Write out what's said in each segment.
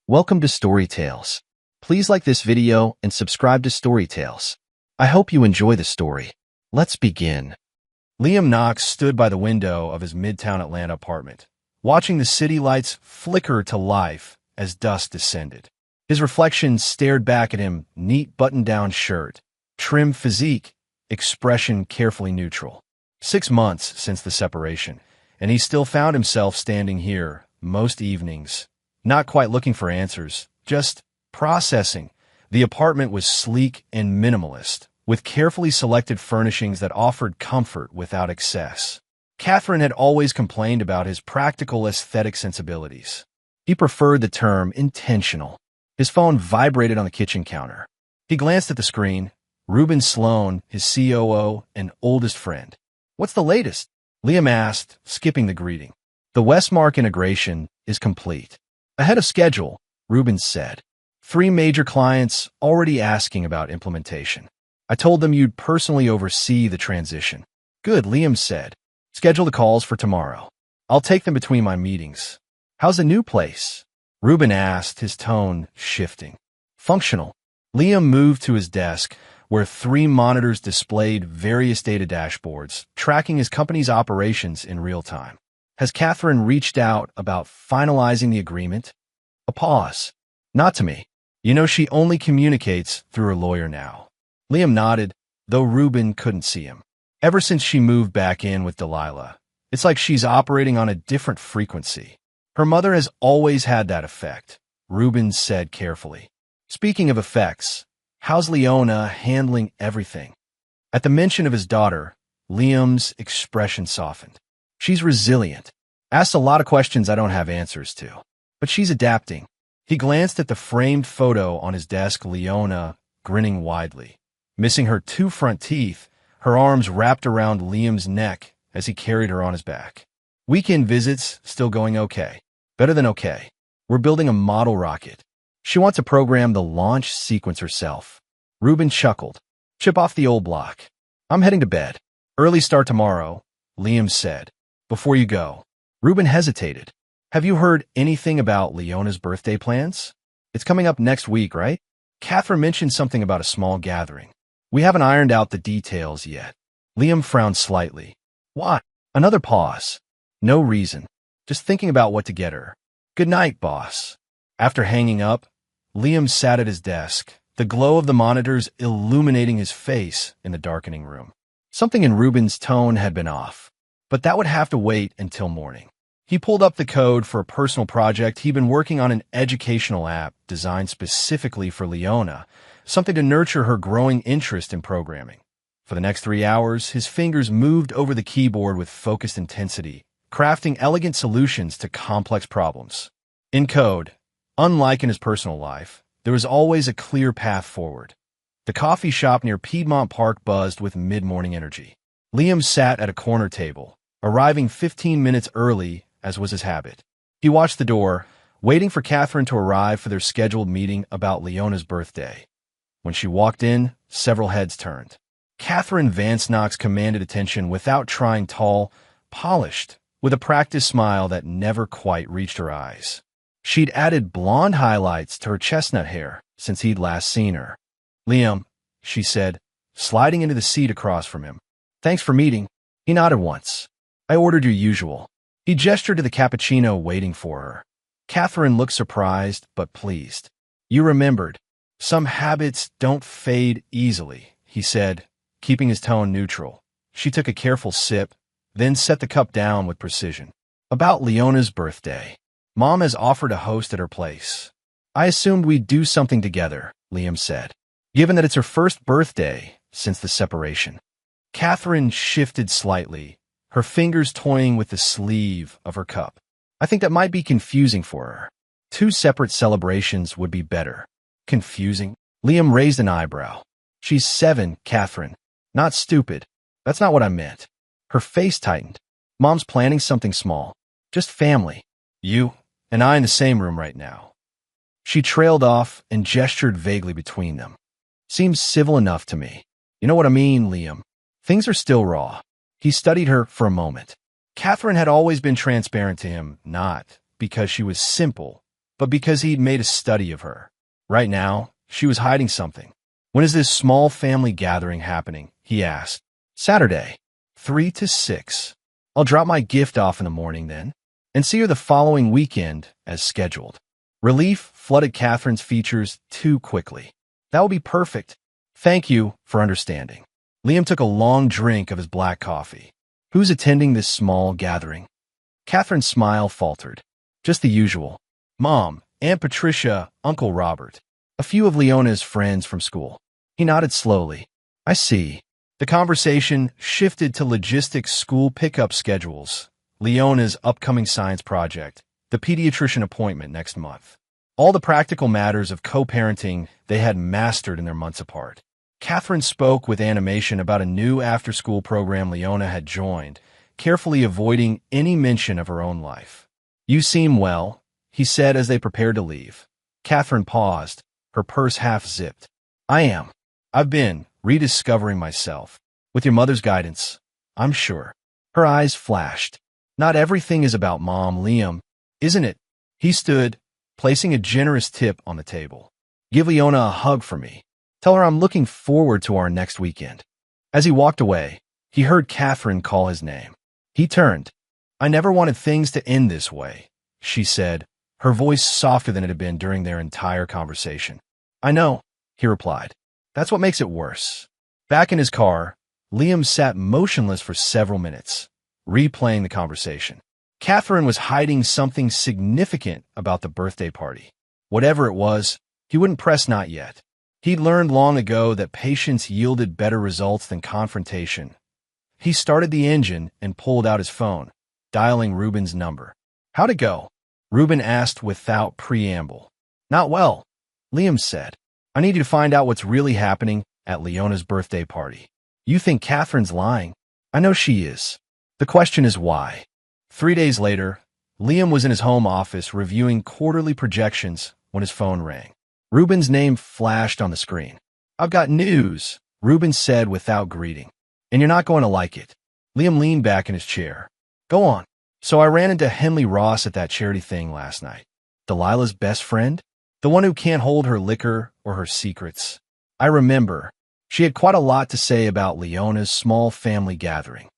Welcome to Story Tales. Please like this video and subscribe to Story Tales. I hope you enjoy the story. Let's begin. Liam Knox stood by the window of his Midtown Atlanta apartment, watching the city lights flicker to life as dusk descended. His reflection stared back at him, neat button-down shirt, trim physique, expression carefully neutral. 6 months since the separation, and he still found himself standing here most evenings, not quite looking for answers, just processing. The apartment was sleek and minimalist, with carefully selected furnishings that offered comfort without excess. Catherine had always complained about his practical aesthetic sensibilities. He preferred the term intentional. His phone vibrated on the kitchen counter. He glanced at the screen. Ruben Sloan, his COO and oldest friend. "What's the latest?" Liam asked, skipping the greeting. "The Westmark integration is complete. Ahead of schedule," Ruben said. 3 major clients already asking about implementation. "I told them you'd personally oversee the transition." "Good," Liam said. "Schedule the calls for tomorrow. I'll take them between my meetings." "How's the new place?" Ruben asked, his tone shifting. "Functional." Liam moved to his desk, where 3 monitors displayed various data dashboards, tracking his company's operations in real time. "Has Catherine reached out about finalizing the agreement?" A pause. "Not to me. You know she only communicates through her lawyer now." Liam nodded, though Ruben couldn't see him. "Ever since she moved back in with Delilah, it's like she's operating on a different frequency. Her mother has always had that effect," Ruben said carefully. "Speaking of effects, how's Leona handling everything?" At the mention of his daughter, Liam's expression softened. "She's resilient. Asks a lot of questions I don't have answers to. But she's adapting." He glanced at the framed photo on his desk, Leona grinning widely. Missing her 2 front teeth, her arms wrapped around Liam's neck as he carried her on his back. "Weekend visits still going okay. Better than okay. We're building a model rocket. She wants to program the launch sequence herself." Ruben chuckled. "Chip off the old block. I'm heading to bed. Early start tomorrow," Liam said. "Before you go." Ruben hesitated. "Have you heard anything about Leona's birthday plans? It's coming up next week, right? Catherine mentioned something about a small gathering. We haven't ironed out the details yet." Liam frowned slightly. "Why?" Another pause. "No reason. Just thinking about what to get her. Good night, boss." After hanging up, Liam sat at his desk, the glow of the monitors illuminating his face in the darkening room. Something in Ruben's tone had been off, but that would have to wait until morning. He pulled up the code for a personal project. He'd been working on an educational app designed specifically for Leona, something to nurture her growing interest in programming. For the next 3 hours, his fingers moved over the keyboard with focused intensity, crafting elegant solutions to complex problems. In code, unlike in his personal life, there was always a clear path forward. The coffee shop near Piedmont Park buzzed with mid-morning energy. Liam sat at a corner table, arriving 15 minutes early, as was his habit. He watched the door, waiting for Catherine to arrive for their scheduled meeting about Leona's birthday. When she walked in, several heads turned. Catherine Vance Knox commanded attention without trying, tall, polished, with a practiced smile that never quite reached her eyes. She'd added blonde highlights to her chestnut hair since he'd last seen her. "Liam," she said, sliding into the seat across from him. "Thanks for meeting." He nodded once. "I ordered your usual." He gestured to the cappuccino waiting for her. Catherine looked surprised but pleased. "You remembered. Some habits don't fade easily," he said, keeping his tone neutral. She took a careful sip, then set the cup down with precision. "About Leona's birthday. Mom has offered a host at her place. I assumed we'd do something together," Liam said, "given that it's her first birthday since the separation." Catherine shifted slightly, her fingers toying with the sleeve of her cup. "I think that might be confusing for her. 2 separate celebrations would be better." "Confusing?" Liam raised an eyebrow. "She's 7, Catherine. Not stupid. That's not what I meant." Her face tightened. "Mom's planning something small. Just family. You and I in the same room right now." She trailed off and gestured vaguely between them. "Seems civil enough to me. You know what I mean, Liam. Things are still raw." He studied her for a moment. Catherine had always been transparent to him, not because she was simple, but because he'd made a study of her. Right now, she was hiding something. When is this small family gathering happening? He asked. Saturday, 3 to 6. I'll drop my gift off in the morning then, and see her the following weekend as scheduled. Relief flooded Catherine's features too quickly. That will be perfect. Thank you for understanding. Liam took a long drink of his black coffee. Who's attending this small gathering? Catherine's smile faltered. Just the usual. Mom, Aunt Patricia, Uncle Robert. A few of Leona's friends from school. He nodded slowly. I see. The conversation shifted to logistics, school pickup schedules, Leona's upcoming science project, the pediatrician appointment next month. All the practical matters of co-parenting they had mastered in their months apart. Catherine spoke with animation about a new after-school program Leona had joined, carefully avoiding any mention of her own life. You seem well, he said as they prepared to leave. Catherine paused, her purse half-zipped. I am. I've been rediscovering myself. With your mother's guidance, I'm sure. Her eyes flashed. Not everything is about Mom, Liam, isn't it? He stood, placing a generous tip on the table. Give Leona a hug for me. Tell her I'm looking forward to our next weekend. As he walked away, he heard Catherine call his name. He turned. I never wanted things to end this way, she said, her voice softer than it had been during their entire conversation. I know, he replied. That's what makes it worse. Back in his car, Liam sat motionless for several minutes, replaying the conversation. Catherine was hiding something significant about the birthday party. Whatever it was, he wouldn't press not yet. He'd learned long ago that patience yielded better results than confrontation. He started the engine and pulled out his phone, dialing Ruben's number. How'd it go? Ruben asked without preamble. Not well, Liam said. I need you to find out what's really happening at Leona's birthday party. You think Catherine's lying? I know she is. The question is why. 3 days later, Liam was in his home office reviewing quarterly projections when his phone rang. Ruben's name flashed on the screen. I've got news, Ruben said without greeting. And you're not going to like it. Liam leaned back in his chair. Go on. So I ran into Henley Ross at that charity thing last night. Delilah's best friend? The one who can't hold her liquor or her secrets. I remember. She had quite a lot to say about Leona's small family gathering.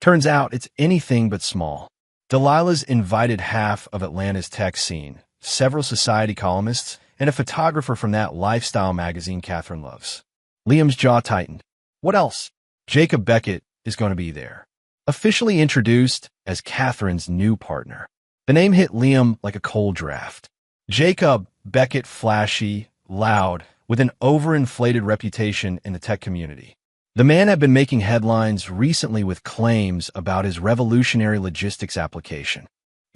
Turns out it's anything but small. Delilah's invited half of Atlanta's tech scene, several society columnists, and a photographer from that lifestyle magazine Catherine loves. Liam's jaw tightened. What else? Jacob Beckett is going to be there. Officially introduced as Catherine's new partner. The name hit Liam like a cold draft. Jacob Beckett, flashy, loud, with an overinflated reputation in the tech community. The man had been making headlines recently with claims about his revolutionary logistics application.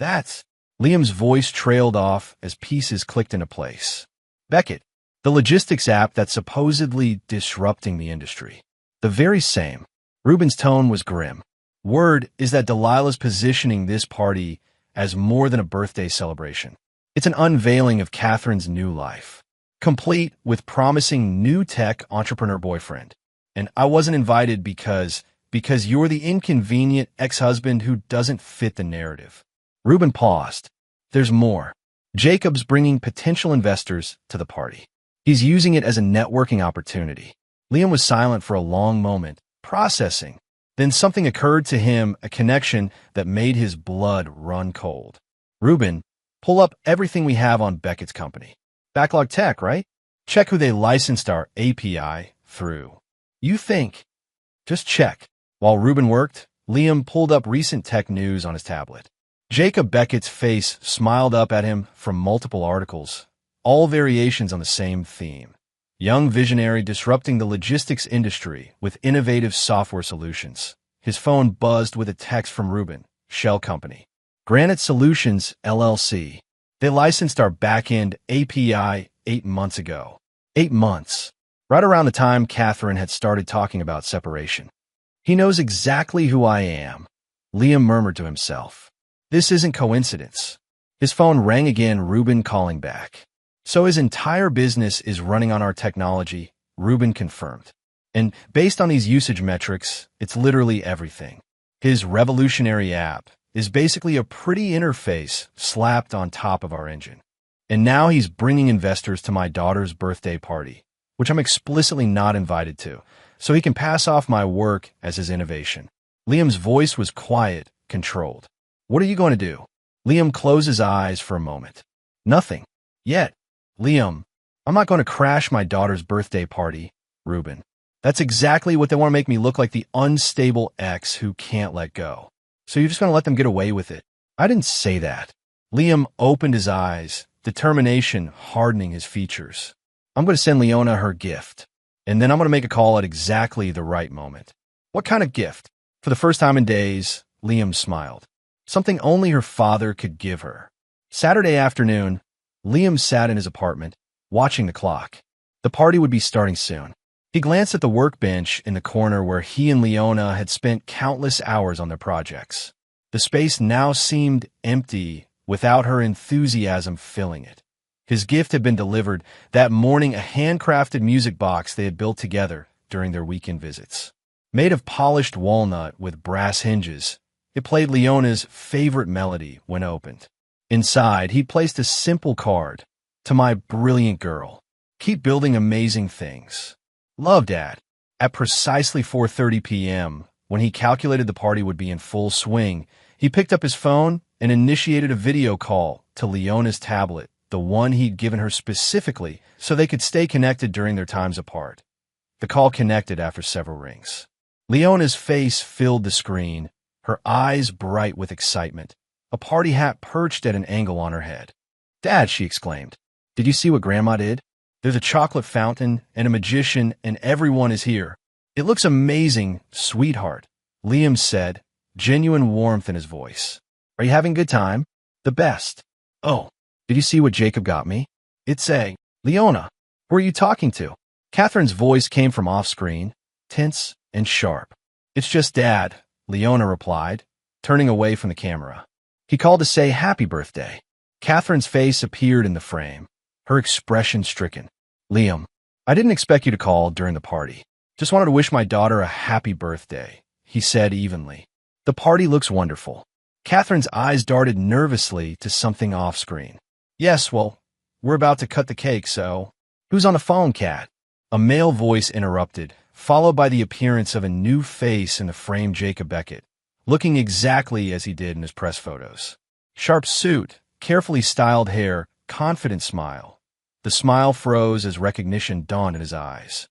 Liam's voice trailed off as pieces clicked into place. Beckett, the logistics app that's supposedly disrupting the industry. The very same. Ruben's tone was grim. Word is that Delilah's positioning this party as more than a birthday celebration. It's an unveiling of Catherine's new life, complete with promising new tech entrepreneur boyfriend. And I wasn't invited because you're the inconvenient ex-husband who doesn't fit the narrative. Ruben paused. There's more. Jacob's bringing potential investors to the party. He's using it as a networking opportunity. Liam was silent for a long moment, processing. Then something occurred to him, a connection that made his blood run cold. Ruben, pull up everything we have on Beckett's company. Backlog Tech, right? Check who they licensed our API through. You think? Just check. While Ruben worked, Liam pulled up recent tech news on his tablet. Jacob Beckett's face smiled up at him from multiple articles, all variations on the same theme. Young visionary disrupting the logistics industry with innovative software solutions. His phone buzzed with a text from Ruben, Shell Company. Granite Solutions, LLC. They licensed our back-end API 8 months ago. 8 months. Right around the time Catherine had started talking about separation. He knows exactly who I am, Liam murmured to himself. This isn't coincidence. His phone rang again, Ruben calling back. So his entire business is running on our technology, Ruben confirmed. And based on these usage metrics, it's literally everything. His revolutionary app is basically a pretty interface slapped on top of our engine. And now he's bringing investors to my daughter's birthday party, which I'm explicitly not invited to, so he can pass off my work as his innovation. Liam's voice was quiet, controlled. What are you going to do? Liam closed his eyes for a moment. Nothing. Yet. Liam, I'm not going to crash my daughter's birthday party, Ruben. That's exactly what they want to make me look like, the unstable ex who can't let go. So you're just going to let them get away with it? I didn't say that. Liam opened his eyes, determination hardening his features. I'm going to send Leona her gift, and then I'm going to make a call at exactly the right moment. What kind of gift? For the first time in days, Liam smiled. Something only her father could give her. Saturday afternoon, Liam sat in his apartment, watching the clock. The party would be starting soon. He glanced at the workbench in the corner where he and Leona had spent countless hours on their projects. The space now seemed empty, without her enthusiasm filling it. His gift had been delivered that morning, a handcrafted music box they had built together during their weekend visits. Made of polished walnut with brass hinges, it played Leona's favorite melody when opened. Inside, he placed a simple card. To my brilliant girl. Keep building amazing things. Love, Dad. At precisely 4:30 p.m., when he calculated the party would be in full swing, he picked up his phone and initiated a video call to Leona's tablet, the one he'd given her specifically so they could stay connected during their times apart. The call connected after several rings. Leona's face filled the screen, her eyes bright with excitement, a party hat perched at an angle on her head. Dad, she exclaimed, did you see what Grandma did? There's a chocolate fountain and a magician, and everyone is here. It looks amazing, sweetheart, Liam said, genuine warmth in his voice. Are you having a good time? The best. Oh, did you see what Jacob got me? It's a... Leona, who are you talking to? Catherine's voice came from off-screen, tense and sharp. It's just Dad, Leona replied, turning away from the camera. He called to say happy birthday. Catherine's face appeared in the frame, her expression stricken. Liam, I didn't expect you to call during the party. Just wanted to wish my daughter a happy birthday, he said evenly. The party looks wonderful. Catherine's eyes darted nervously to something off-screen. Yes, well, we're about to cut the cake, so... Who's on the phone, Kat? A male voice interrupted, followed by the appearance of a new face in the frame, Jacob Beckett, looking exactly as he did in his press photos. Sharp suit, carefully styled hair, confident smile. The smile froze as recognition dawned in his eyes.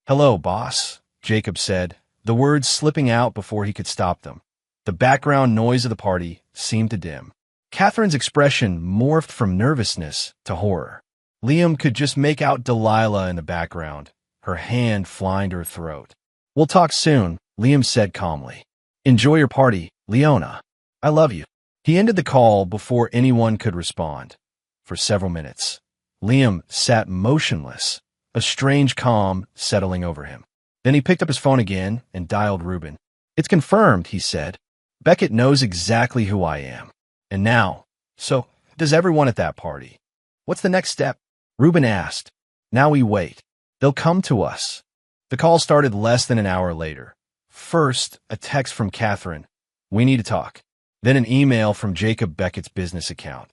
Hello, boss, Jacob said, the words slipping out before he could stop them. The background noise of the party seemed to dim. Catherine's expression morphed from nervousness to horror. Liam could just make out Delilah in the background, her hand flying to her throat. We'll talk soon, Liam said calmly. Enjoy your party, Leona. I love you. He ended the call before anyone could respond. For several minutes, Liam sat motionless, a strange calm settling over him. Then he picked up his phone again and dialed Ruben. It's confirmed, he said. Beckett knows exactly who I am. And now, so does everyone at that party. What's the next step? Ruben asked. Now we wait. They'll come to us. The call started less than an hour later. First, a text from Catherine. We need to talk. Then an email from Jacob Beckett's business account.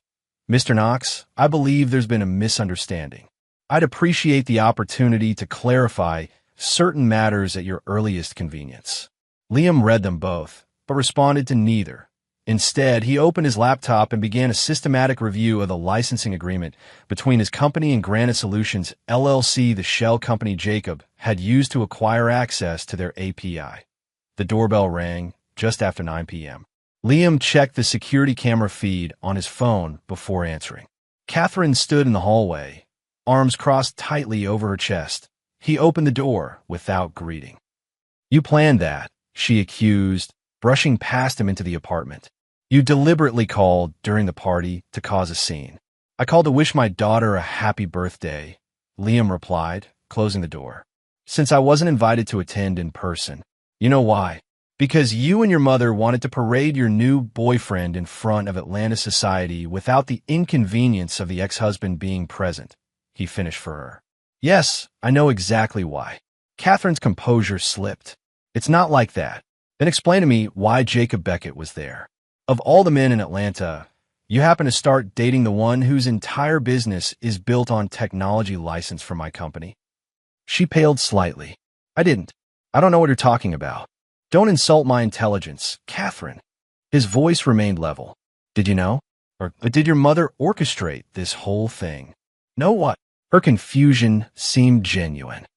Mr. Knox, I believe there's been a misunderstanding. I'd appreciate the opportunity to clarify certain matters at your earliest convenience. Liam read them both, but responded to neither. Instead, he opened his laptop and began a systematic review of the licensing agreement between his company and Granite Solutions, LLC, the shell company Jacob had used to acquire access to their API. The doorbell rang just after 9 p.m. Liam checked the security camera feed on his phone before answering. Catherine stood in the hallway, arms crossed tightly over her chest. He opened the door without greeting. You planned that, she accused, brushing past him into the apartment. You deliberately called during the party to cause a scene. I called to wish my daughter a happy birthday, Liam replied, closing the door. Since I wasn't invited to attend in person. You know why? Because you and your mother wanted to parade your new boyfriend in front of Atlanta society without the inconvenience of the ex-husband being present, he finished for her. Yes, I know exactly why. Catherine's composure slipped. It's not like that. Then explain to me why Jacob Beckett was there. Of all the men in Atlanta, You happen to start dating the one whose entire business is built on technology license from my company." She paled slightly. "I didn't. I don't know what you're talking about. Don't insult my intelligence, Catherine." His voice remained level. "Did you know? Or did your mother orchestrate this whole thing?" "Know what?" Her confusion seemed genuine.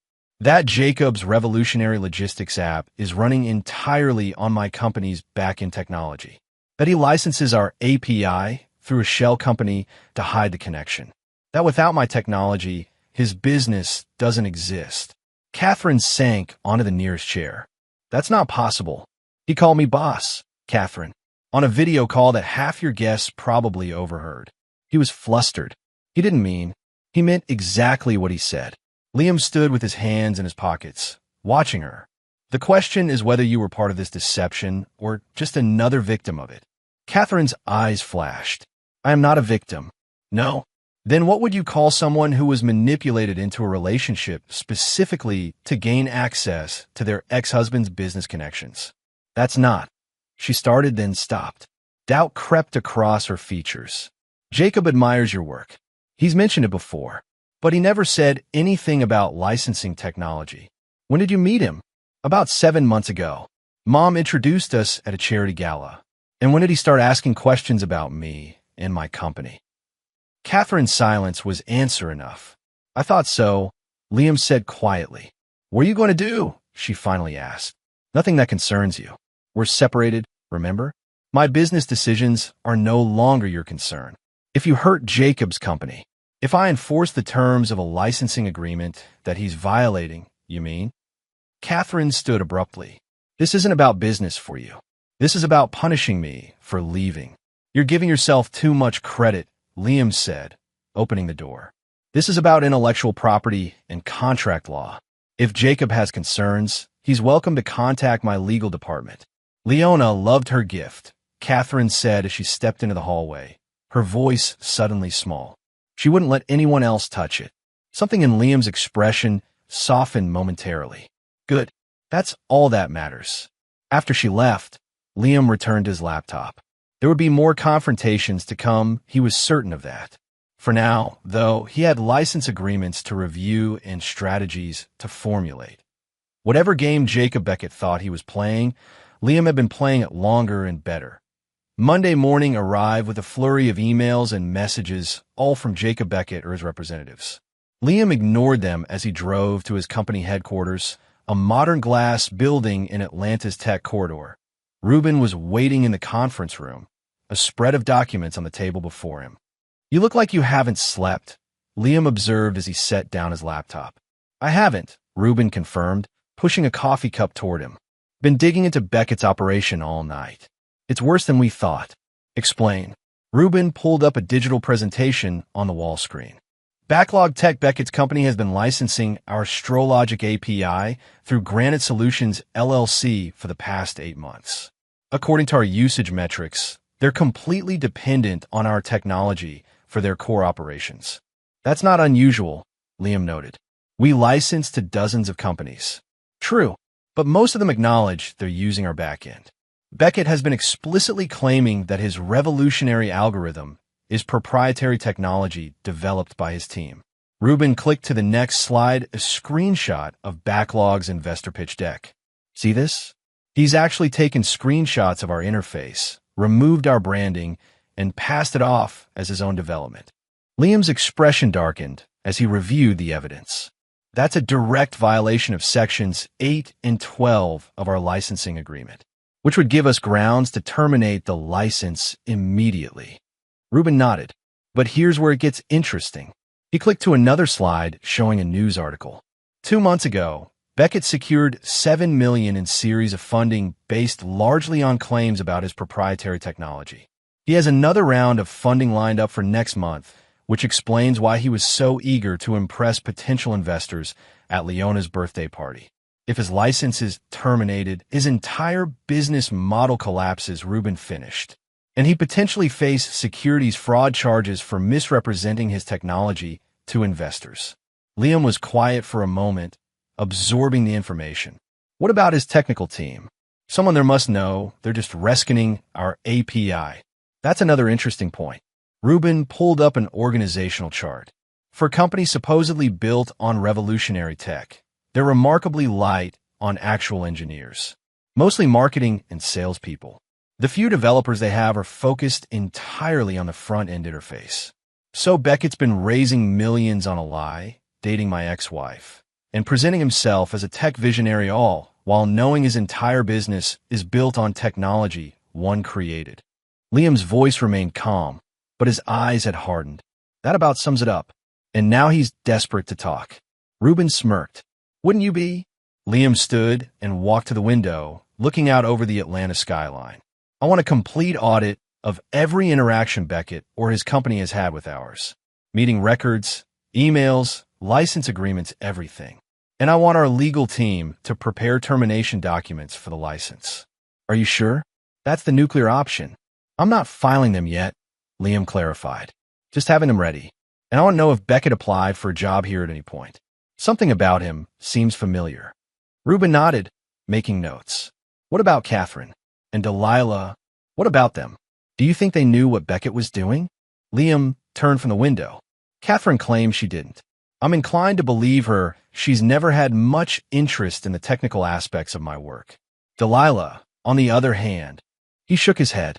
"That Jacob's revolutionary logistics app is running entirely on my company's back-end technology. That he licenses our API through a shell company to hide the connection. That without my technology, his business doesn't exist." Catherine sank onto the nearest chair. "That's not possible. He called me boss, Catherine, on a video call that half your guests probably overheard. He was flustered. He didn't mean. He meant exactly what he said." Liam stood with his hands in his pockets, watching her. "The question is whether you were part of this deception or just another victim of it." Catherine's eyes flashed. "I am not a victim." "No? Then what would you call someone who was manipulated into a relationship specifically to gain access to their ex-husband's business connections?" "That's not." She started, then stopped. Doubt crept across her features. "Jacob admires your work. He's mentioned it before, but he never said anything about licensing technology. When did you meet him?" "About 7 months ago. Mom introduced us at a charity gala." "And when did he start asking questions about me and my company?" Catherine's silence was answer enough. "I thought so," Liam said quietly. "What are you going to do?" she finally asked. "Nothing that concerns you. We're separated, remember? My business decisions are no longer your concern. If you hurt Jacob's company, if I enforce the terms of a licensing agreement that he's violating, you mean?" Catherine stood abruptly. "This isn't about business for you. This is about punishing me for leaving." "You're giving yourself too much credit," Liam said, opening the door. "This is about intellectual property and contract law. If Jacob has concerns, he's welcome to contact my legal department." "Leona loved her gift," Catherine said as she stepped into the hallway, her voice suddenly small. "She wouldn't let anyone else touch it." Something in Liam's expression softened momentarily. "Good. That's all that matters." After she left, Liam returned to his laptop. There would be more confrontations to come, he was certain of that. For now, though, he had license agreements to review and strategies to formulate. Whatever game Jacob Beckett thought he was playing, Liam had been playing it longer and better. Monday morning arrived with a flurry of emails and messages, all from Jacob Beckett or his representatives. Liam ignored them as he drove to his company headquarters, a modern glass building in Atlanta's tech corridor. Ruben was waiting in the conference room, a spread of documents on the table before him. "You look like you haven't slept," Liam observed as he set down his laptop. "I haven't," Ruben confirmed, pushing a coffee cup toward him. "Been digging into Beckett's operation all night. It's worse than we thought." "Explain." Ruben pulled up a digital presentation on the wall screen. "Backlog Tech Beckett's company has been licensing our Strologic API through Granite Solutions LLC for the past 8 months. According to our usage metrics, they're completely dependent on our technology for their core operations." "That's not unusual," Liam noted. "We license to dozens of companies." "True, but most of them acknowledge they're using our backend." Beckett has been explicitly claiming that his revolutionary algorithm is proprietary technology developed by his team. Ruben clicked to the next slide, a screenshot of Backlog's investor pitch deck. "See this? He's actually taken screenshots of our interface, removed our branding, and passed it off as his own development." Liam's expression darkened as he reviewed the evidence. "That's a direct violation of sections 8 and 12 of our licensing agreement, which would give us grounds to terminate the license immediately." Ruben nodded. "But here's where it gets interesting." He clicked to another slide showing a news article. 2 months ago, Beckett secured $7 million in series of funding based largely on claims about his proprietary technology. He has another round of funding lined up for next month, which explains why he was so eager to impress potential investors at Leona's birthday party. If his license is terminated, his entire business model collapses, Ruben finished. And he potentially faced securities fraud charges for misrepresenting his technology to investors. Liam was quiet for a moment, absorbing the information. What about his technical team? Someone there must know they're just rescuing our API. That's another interesting point. Ruben pulled up an organizational chart. For companies supposedly built on revolutionary tech, they're remarkably light on actual engineers, mostly marketing and salespeople. The few developers they have are focused entirely on the front-end interface. So Beckett's been raising millions on a lie, dating my ex-wife, and presenting himself as a tech visionary all while knowing his entire business is built on technology one created. Liam's voice remained calm, but his eyes had hardened. That about sums it up. And now he's desperate to talk. Ruben smirked. Wouldn't you be? Liam stood and walked to the window, looking out over the Atlanta skyline. I want a complete audit of every interaction Beckett or his company has had with ours. Meeting records, emails, license agreements, everything. And I want our legal team to prepare termination documents for the license. Are you sure? That's the nuclear option. I'm not filing them yet, Liam clarified. Just having them ready. And I want to know if Beckett applied for a job here at any point. Something about him seems familiar. Ruben nodded, making notes. What about Catherine? And Delilah? What about them? Do you think they knew what Beckett was doing? Liam turned from the window. Catherine claims she didn't. I'm inclined to believe her. She's never had much interest in the technical aspects of my work. Delilah, on the other hand, he shook his head.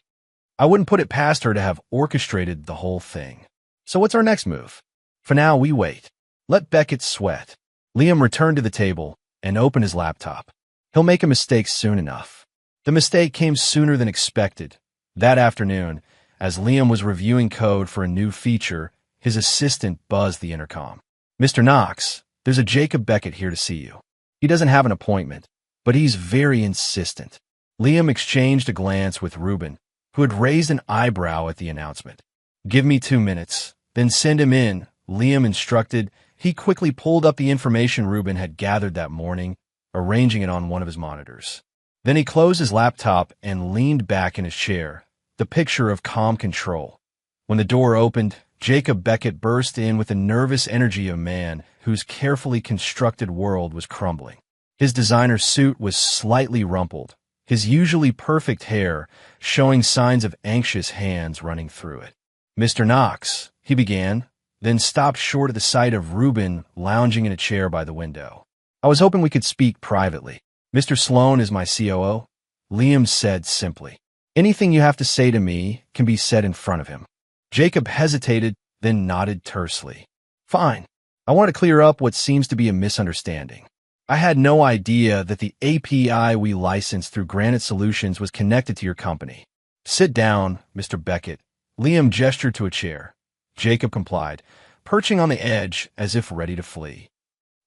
I wouldn't put it past her to have orchestrated the whole thing. So what's our next move? For now, we wait. Let Beckett sweat. Liam returned to the table and opened his laptop. He'll make a mistake soon enough. The mistake came sooner than expected. That afternoon, as Liam was reviewing code for a new feature, his assistant buzzed the intercom. Mr. Knox, there's a Jacob Beckett here to see you. He doesn't have an appointment, but he's very insistent. Liam exchanged a glance with Ruben, who had raised an eyebrow at the announcement. Give me 2 minutes, then send him in, Liam instructed. He quickly pulled up the information Ruben had gathered that morning, arranging it on one of his monitors. Then he closed his laptop and leaned back in his chair, the picture of calm control. When the door opened, Jacob Beckett burst in with the nervous energy of a man whose carefully constructed world was crumbling. His designer suit was slightly rumpled, his usually perfect hair showing signs of anxious hands running through it. Mr. Knox, he began, then stopped short of the sight of Ruben lounging in a chair by the window. I was hoping we could speak privately. Mr. Sloan is my COO, Liam said simply. Anything you have to say to me can be said in front of him. Jacob hesitated, then nodded tersely. Fine. I want to clear up what seems to be a misunderstanding. I had no idea that the API we licensed through Granite Solutions was connected to your company. Sit down, Mr. Beckett. Liam gestured to a chair. Jacob complied, perching on the edge as if ready to flee.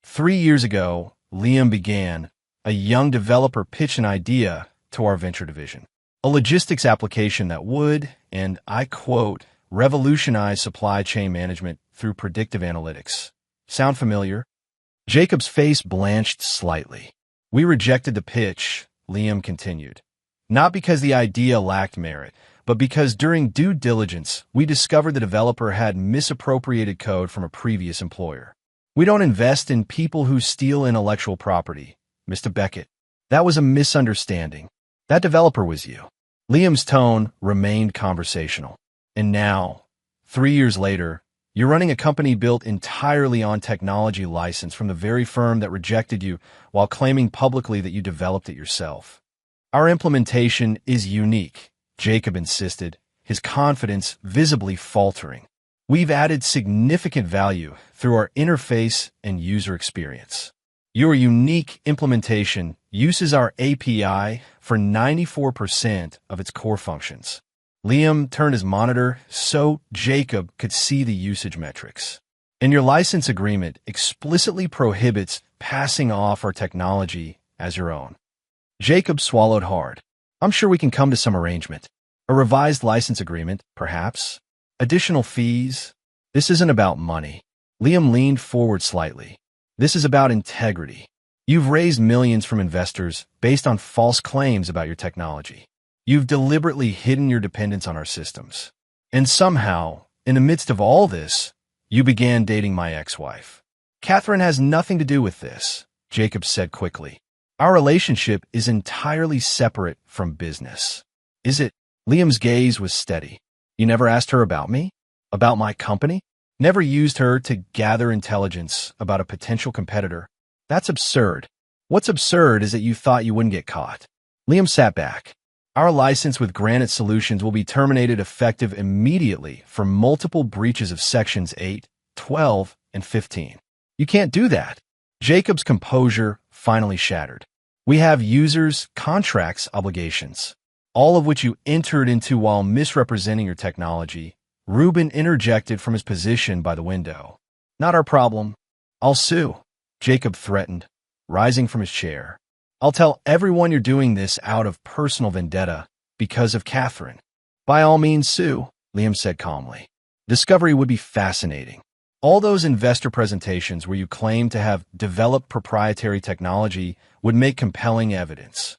3 years ago, Liam began. A young developer pitched an idea to our venture division. A logistics application that would, and I quote, revolutionize supply chain management through predictive analytics. Sound familiar? Jacob's face blanched slightly. We rejected the pitch, Liam continued. Not because the idea lacked merit, but because during due diligence, we discovered the developer had misappropriated code from a previous employer. We don't invest in people who steal intellectual property, Mr. Beckett. That was a misunderstanding. That developer was you. Liam's tone remained conversational. And now, 3 years later, you're running a company built entirely on technology license from the very firm that rejected you while claiming publicly that you developed it yourself. Our implementation is unique, Jacob insisted, his confidence visibly faltering. We've added significant value through our interface and user experience. Your unique implementation uses our API for 94% of its core functions. Liam turned his monitor so Jacob could see the usage metrics. And your license agreement explicitly prohibits passing off our technology as your own. Jacob swallowed hard. I'm sure we can come to some arrangement. A revised license agreement, perhaps. Additional fees. This isn't about money. Liam leaned forward slightly. This is about integrity. You've raised millions from investors based on false claims about your technology. You've deliberately hidden your dependence on our systems. And somehow, in the midst of all this, you began dating my ex-wife. Catherine has nothing to do with this, Jacob said quickly. Our relationship is entirely separate from business. Is it? Liam's gaze was steady. You never asked her about me? About my company? Never used her to gather intelligence about a potential competitor? That's absurd. What's absurd is that you thought you wouldn't get caught. Liam sat back. Our license with Granite Solutions will be terminated effective immediately for multiple breaches of Sections 8, 12, and 15. You can't do that. Jacob's composure finally shattered. We have users' contracts obligations, all of which you entered into while misrepresenting your technology. Reuben interjected from his position by the window. Not our problem. I'll sue, Jacob threatened, rising from his chair. I'll tell everyone you're doing this out of personal vendetta because of Catherine. By all means, sue, Liam said calmly. Discovery would be fascinating. All those investor presentations where you claim to have developed proprietary technology would make compelling evidence.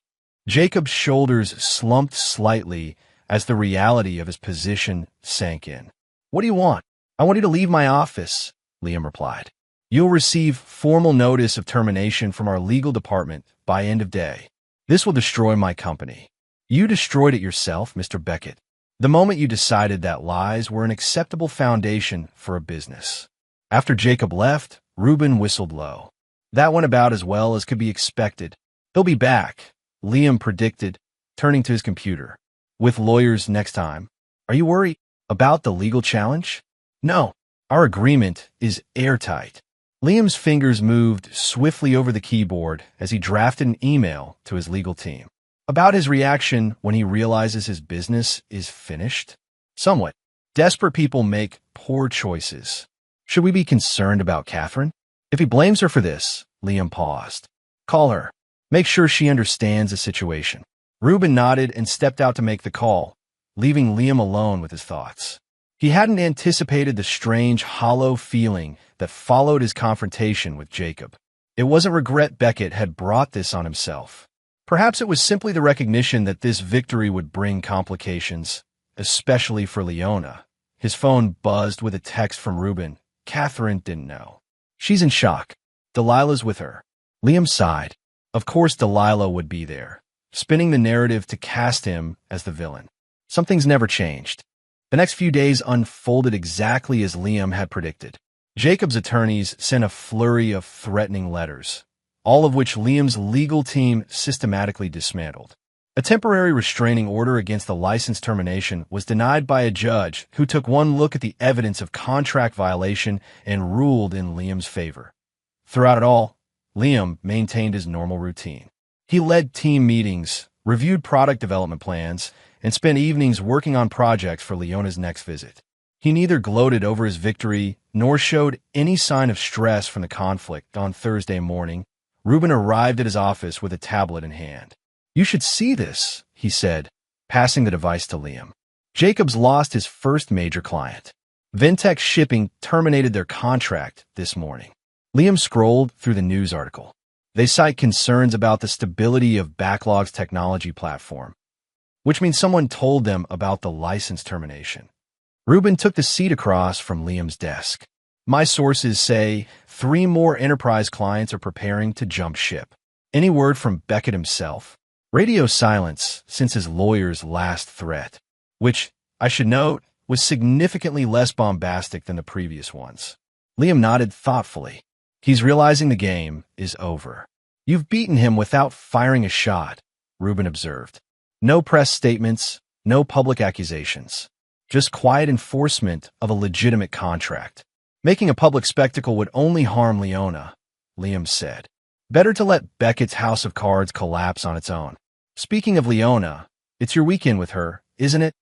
Jacob's shoulders slumped slightly as the reality of his position sank in. What do you want? I want you to leave my office, Liam replied. You'll receive formal notice of termination from our legal department by end of day. This will destroy my company. You destroyed it yourself, Mr. Beckett, the moment you decided that lies were an acceptable foundation for a business. After Jacob left, Reuben whistled low. That went about as well as could be expected. He'll be back, Liam predicted, turning to his computer. With lawyers next time. Are you worried about the legal challenge? No, our agreement is airtight. Liam's fingers moved swiftly over the keyboard as he drafted an email to his legal team. About his reaction when he realizes his business is finished? Somewhat. Desperate people make poor choices. Should we be concerned about Catherine? If he blames her for this, Liam paused. Call her. Make sure she understands the situation. Reuben nodded and stepped out to make the call, leaving Liam alone with his thoughts. He hadn't anticipated the strange, hollow feeling that followed his confrontation with Jacob. It wasn't regret Beckett had brought this on himself. Perhaps it was simply the recognition that this victory would bring complications, especially for Leona. His phone buzzed with a text from Reuben. Catherine didn't know. She's in shock. Delilah's with her. Liam sighed. Of course Delilah would be there, spinning the narrative to cast him as the villain. Something's never changed. The next few days unfolded exactly as Liam had predicted. Jacob's attorneys sent a flurry of threatening letters, all of which Liam's legal team systematically dismantled. A temporary restraining order against the license termination was denied by a judge who took one look at the evidence of contract violation and ruled in Liam's favor. Throughout it all, Liam maintained his normal routine. He led team meetings, reviewed product development plans, and spent evenings working on projects for Leona's next visit. He neither gloated over his victory nor showed any sign of stress from the conflict. On Thursday morning, Reuben arrived at his office with a tablet in hand. You should see this, he said, passing the device to Liam. Jacobs lost his first major client. Ventex Shipping terminated their contract this morning. Liam scrolled through the news article. They cite concerns about the stability of Backlog's technology platform, which means someone told them about the license termination. Reuben took the seat across from Liam's desk. My sources say 3 more enterprise clients are preparing to jump ship. Any word from Beckett himself? Radio silence since his lawyer's last threat, which, I should note, was significantly less bombastic than the previous ones. Liam nodded thoughtfully. He's realizing the game is over. You've beaten him without firing a shot, Reuben observed. No press statements, no public accusations. Just quiet enforcement of a legitimate contract. Making a public spectacle would only harm Leona, Liam said. Better to let Beckett's house of cards collapse on its own. Speaking of Leona, it's your weekend with her, isn't it?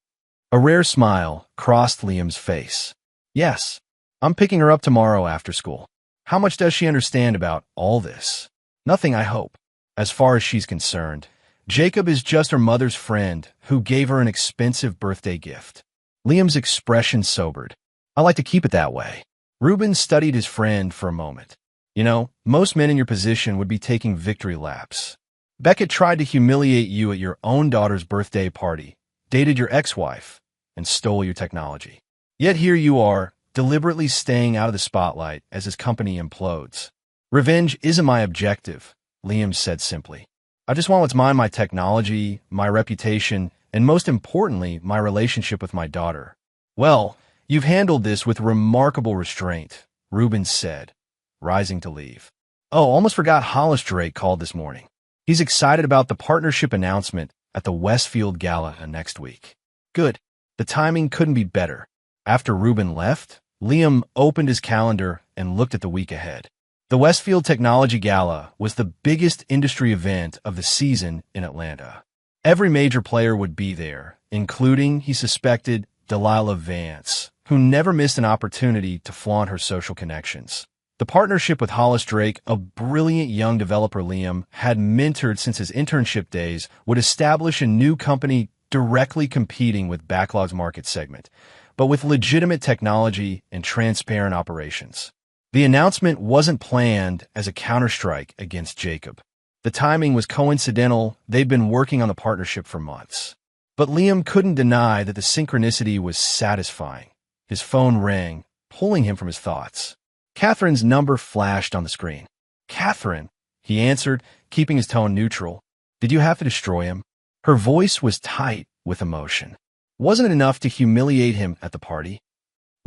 A rare smile crossed Liam's face. Yes, I'm picking her up tomorrow after school. How much does she understand about all this? Nothing, I hope. As far as she's concerned, Jacob is just her mother's friend who gave her an expensive birthday gift. Liam's expression sobered. I like to keep it that way. Reuben studied his friend for a moment. You know, most men in your position would be taking victory laps. Beckett tried to humiliate you at your own daughter's birthday party, dated your ex-wife, and stole your technology. Yet here you are, deliberately staying out of the spotlight as his company implodes. Revenge isn't my objective, Liam said simply. I just want what's mine, my technology, my reputation, and most importantly, my relationship with my daughter. Well, you've handled this with remarkable restraint, Rubens said, rising to leave. Oh, almost forgot Hollis Drake called this morning. He's excited about the partnership announcement at the Westfield Gala next week. Good. The timing couldn't be better. After Ruben left, Liam opened his calendar and looked at the week ahead. The Westfield Technology Gala was the biggest industry event of the season in Atlanta. Every major player would be there, including, he suspected, Delilah Vance, who never missed an opportunity to flaunt her social connections. The partnership with Hollis Drake, a brilliant young developer Liam had mentored since his internship days, would establish a new company directly competing with Backlog's market segment, but with legitimate technology and transparent operations. The announcement wasn't planned as a counterstrike against Jacob. The timing was coincidental. They'd been working on the partnership for months. But Liam couldn't deny that the synchronicity was satisfying. His phone rang, pulling him from his thoughts. Catherine's number flashed on the screen. Catherine, he answered, keeping his tone neutral. Did you have to destroy him? Her voice was tight with emotion. Wasn't it enough to humiliate him at the party?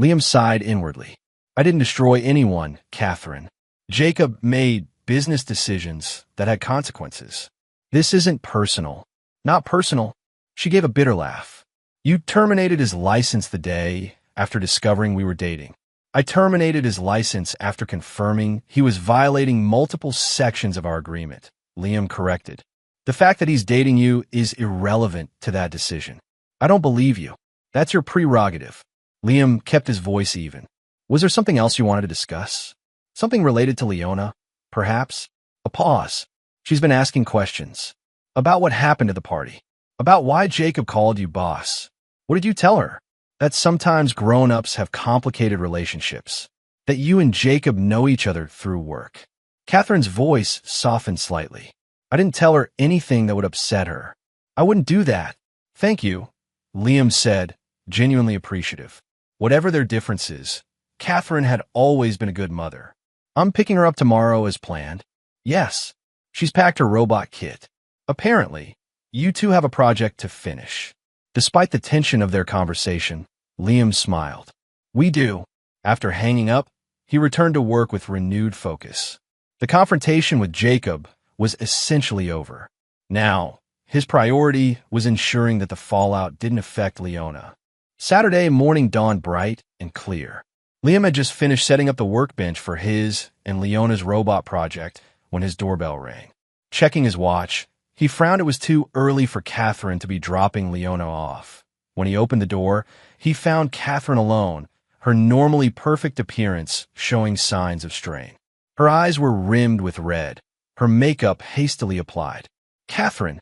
Liam sighed inwardly. I didn't destroy anyone, Catherine. Jacob made business decisions that had consequences. This isn't personal. Not personal. She gave a bitter laugh. You terminated his license the day after discovering we were dating. I terminated his license after confirming he was violating multiple sections of our agreement, Liam corrected. The fact that he's dating you is irrelevant to that decision. I don't believe you. That's your prerogative. Liam kept his voice even. Was there something else you wanted to discuss? Something related to Leona, perhaps? A pause. She's been asking questions. About what happened at the party. About why Jacob called you boss. What did you tell her? That sometimes grown-ups have complicated relationships. That you and Jacob know each other through work. Catherine's voice softened slightly. I didn't tell her anything that would upset her. I wouldn't do that. Thank you, Liam said, genuinely appreciative. Whatever their differences, Catherine had always been a good mother. I'm picking her up tomorrow as planned. Yes, she's packed her robot kit. Apparently, you two have a project to finish. Despite the tension of their conversation, Liam smiled. We do. After hanging up, he returned to work with renewed focus. The confrontation with Jacob was essentially over. Now, his priority was ensuring that the fallout didn't affect Leona. Saturday morning dawned bright and clear. Liam had just finished setting up the workbench for his and Leona's robot project when his doorbell rang. Checking his watch, he frowned it was too early for Catherine to be dropping Leona off. When he opened the door, he found Catherine alone, her normally perfect appearance showing signs of strain. Her eyes were rimmed with red, her makeup hastily applied. Catherine!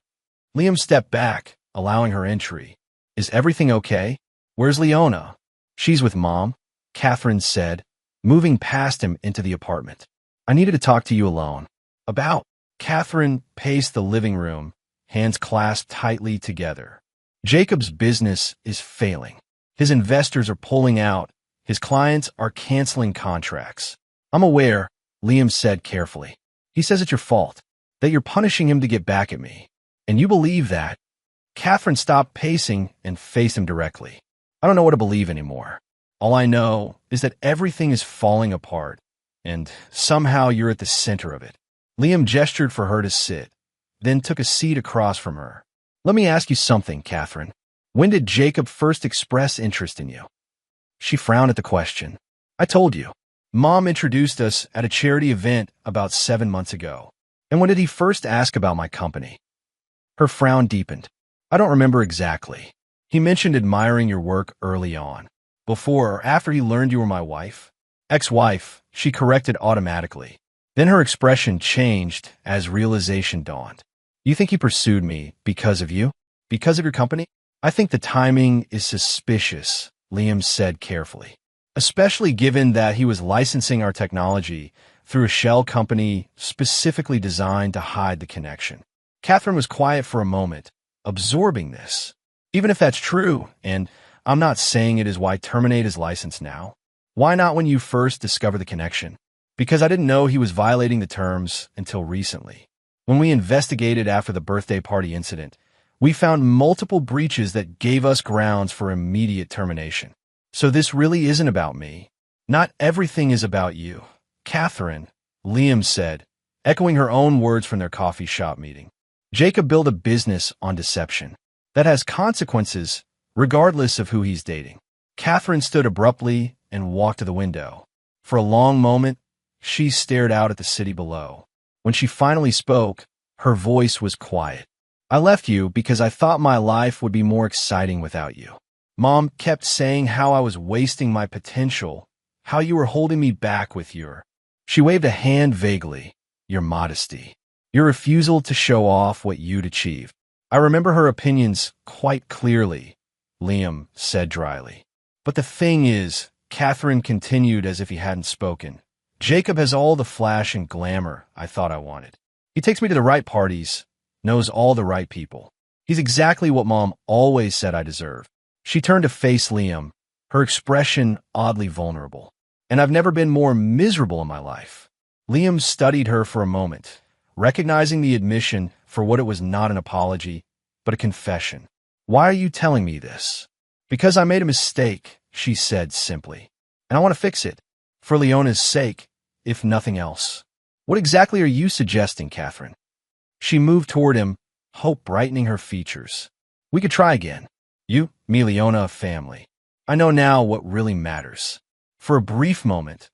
Liam stepped back, allowing her entry. Is everything okay? Where's Leona? She's with Mom, Catherine said, moving past him into the apartment. I needed to talk to you alone. About? Catherine paced the living room, hands clasped tightly together. Jacob's business is failing. His investors are pulling out. His clients are canceling contracts. I'm aware, Liam said carefully. He says it's your fault, that you're punishing him to get back at me. And you believe that? Catherine stopped pacing and faced him directly. I don't know what to believe anymore. All I know is that everything is falling apart, and somehow you're at the center of it. Liam gestured for her to sit, then took a seat across from her. Let me ask you something, Catherine. When did Jacob first express interest in you? She frowned at the question. I told you. Mom introduced us at a charity event about 7 months ago. And when did he first ask about my company? Her frown deepened. I don't remember exactly. He mentioned admiring your work early on. Before or after he learned you were my wife? Ex-wife, she corrected automatically. Then her expression changed as realization dawned. You think he pursued me because of you? Because of your company? I think the timing is suspicious, Liam said carefully. Especially given that he was licensing our technology through a shell company specifically designed to hide the connection. Catherine was quiet for a moment, absorbing this. Even if that's true, and I'm not saying it is why terminate his license now. Why not when you first discover the connection? Because I didn't know he was violating the terms until recently. When we investigated after the birthday party incident, we found multiple breaches that gave us grounds for immediate termination. So this really isn't about me. Not everything is about you. Catherine, Liam said, echoing her own words from their coffee shop meeting. Jacob built a business on deception that has consequences regardless of who he's dating. Catherine stood abruptly and walked to the window. For a long moment, she stared out at the city below. When she finally spoke, her voice was quiet. I left you because I thought my life would be more exciting without you. Mom kept saying how I was wasting my potential, how you were holding me back with your... She waved a hand vaguely. Your modesty. Your refusal to show off what you'd achieved. I remember her opinions quite clearly, Liam said dryly. But the thing is, Catherine continued as if he hadn't spoken. Jacob has all the flash and glamour I thought I wanted. He takes me to the right parties, knows all the right people. He's exactly what Mom always said I deserve. She turned to face Liam, her expression oddly vulnerable. And I've never been more miserable in my life. Liam studied her for a moment, recognizing the admission for what it was not an apology, but a confession. Why are you telling me this? Because I made a mistake, she said simply. And I want to fix it. For Leona's sake, if nothing else. What exactly are you suggesting, Catherine? She moved toward him, hope brightening her features. We could try again. You, me, Leona, a family. I know now what really matters. For a brief moment,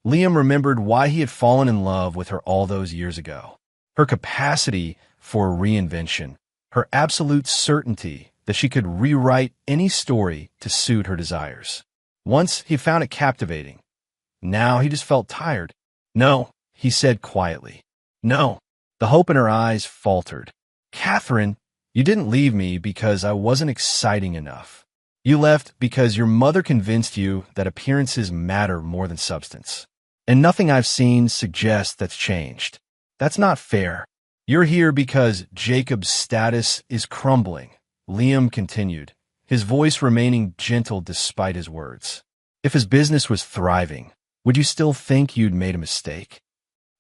Liam remembered why he had fallen in love with her all those years ago. Her capacity for reinvention, her absolute certainty that she could rewrite any story to suit her desires. Once he found it captivating. Now he just felt tired. No, he said quietly. No. The hope in her eyes faltered. Catherine, you didn't leave me because I wasn't exciting enough. You left because your mother convinced you that appearances matter more than substance. And nothing I've seen suggests that's changed. That's not fair. You're here because Jacob's status is crumbling, Liam continued, his voice remaining gentle despite his words. If his business was thriving, would you still think you'd made a mistake?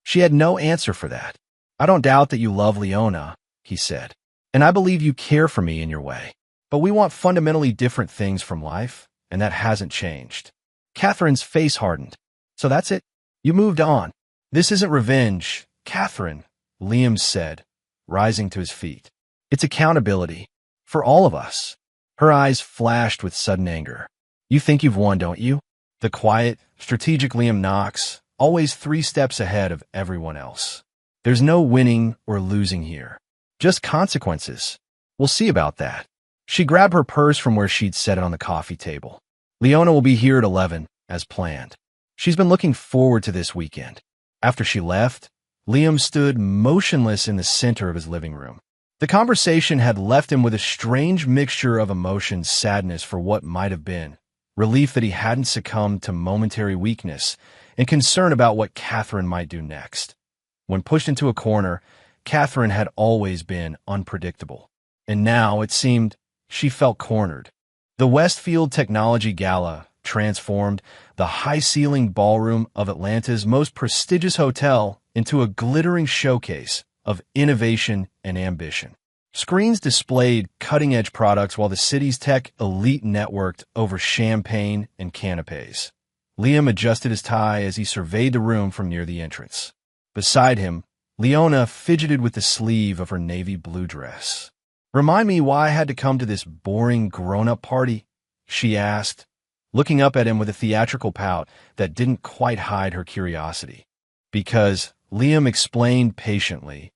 She had no answer for that. I don't doubt that you love Leona, he said. And I believe you care for me in your way. But we want fundamentally different things from life, and that hasn't changed. Catherine's face hardened. So that's it? You moved on. This isn't revenge, Catherine, Liam said, rising to his feet. It's accountability. For all of us. Her eyes flashed with sudden anger. You think you've won, don't you? The quiet, strategic Liam Knox, always 3 steps ahead of everyone else. There's no winning or losing here. Just consequences. We'll see about that. She grabbed her purse from where she'd set it on the coffee table. Leona will be here at 11, as planned. She's been looking forward to this weekend. After she left, Liam stood motionless in the center of his living room. The conversation had left him with a strange mixture of emotions, sadness for what might have been, relief that he hadn't succumbed to momentary weakness, and concern about what Catherine might do next. When pushed into a corner, Catherine had always been unpredictable. And now, it seemed, she felt cornered. The Westfield Technology Gala transformed the high-ceilinged ballroom of Atlanta's most prestigious hotel into a glittering showcase of innovation and ambition. Screens displayed cutting-edge products while the city's tech elite networked over champagne and canapes. Liam adjusted his tie as he surveyed the room from near the entrance. Beside him, Leona fidgeted with the sleeve of her navy blue dress. Remind me why I had to come to this boring grown-up party, she asked, looking up at him with a theatrical pout that didn't quite hide her curiosity. Because, Liam explained patiently,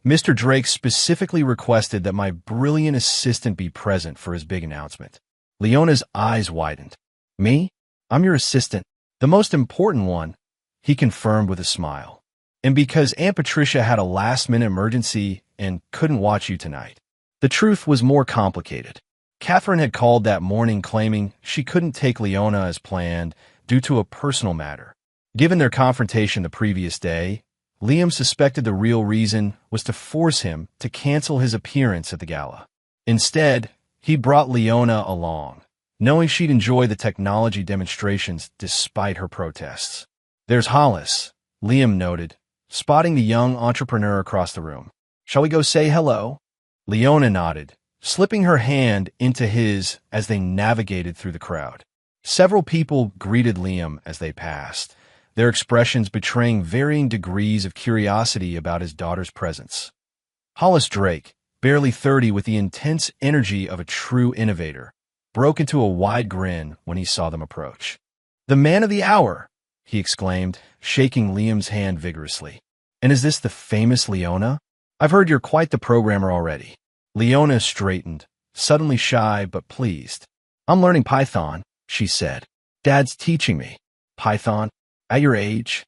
Mr. Drake specifically requested that my brilliant assistant be present for his big announcement. Leona's eyes widened. Me? I'm your assistant. The most important one, he confirmed with a smile. And because Aunt Patricia had a last-minute emergency and couldn't watch you tonight. The truth was more complicated. Catherine had called that morning claiming she couldn't take Leona as planned due to a personal matter. Given their confrontation the previous day, Liam suspected the real reason was to force him to cancel his appearance at the gala. Instead, he brought Leona along, knowing she'd enjoy the technology demonstrations despite her protests. There's Hollis, Liam noted, spotting the young entrepreneur across the room. Shall we go say hello? Leona nodded, slipping her hand into his as they navigated through the crowd. Several people greeted Liam as they passed, their expressions betraying varying degrees of curiosity about his daughter's presence. Hollis Drake, barely 30 with the intense energy of a true innovator, broke into a wide grin when he saw them approach. "The man of the hour!" he exclaimed, shaking Liam's hand vigorously. "And is this the famous Leona? I've heard you're quite the programmer already." Leona straightened, suddenly shy but pleased. "I'm learning Python," she said. "Dad's teaching me." "Python? At your age?"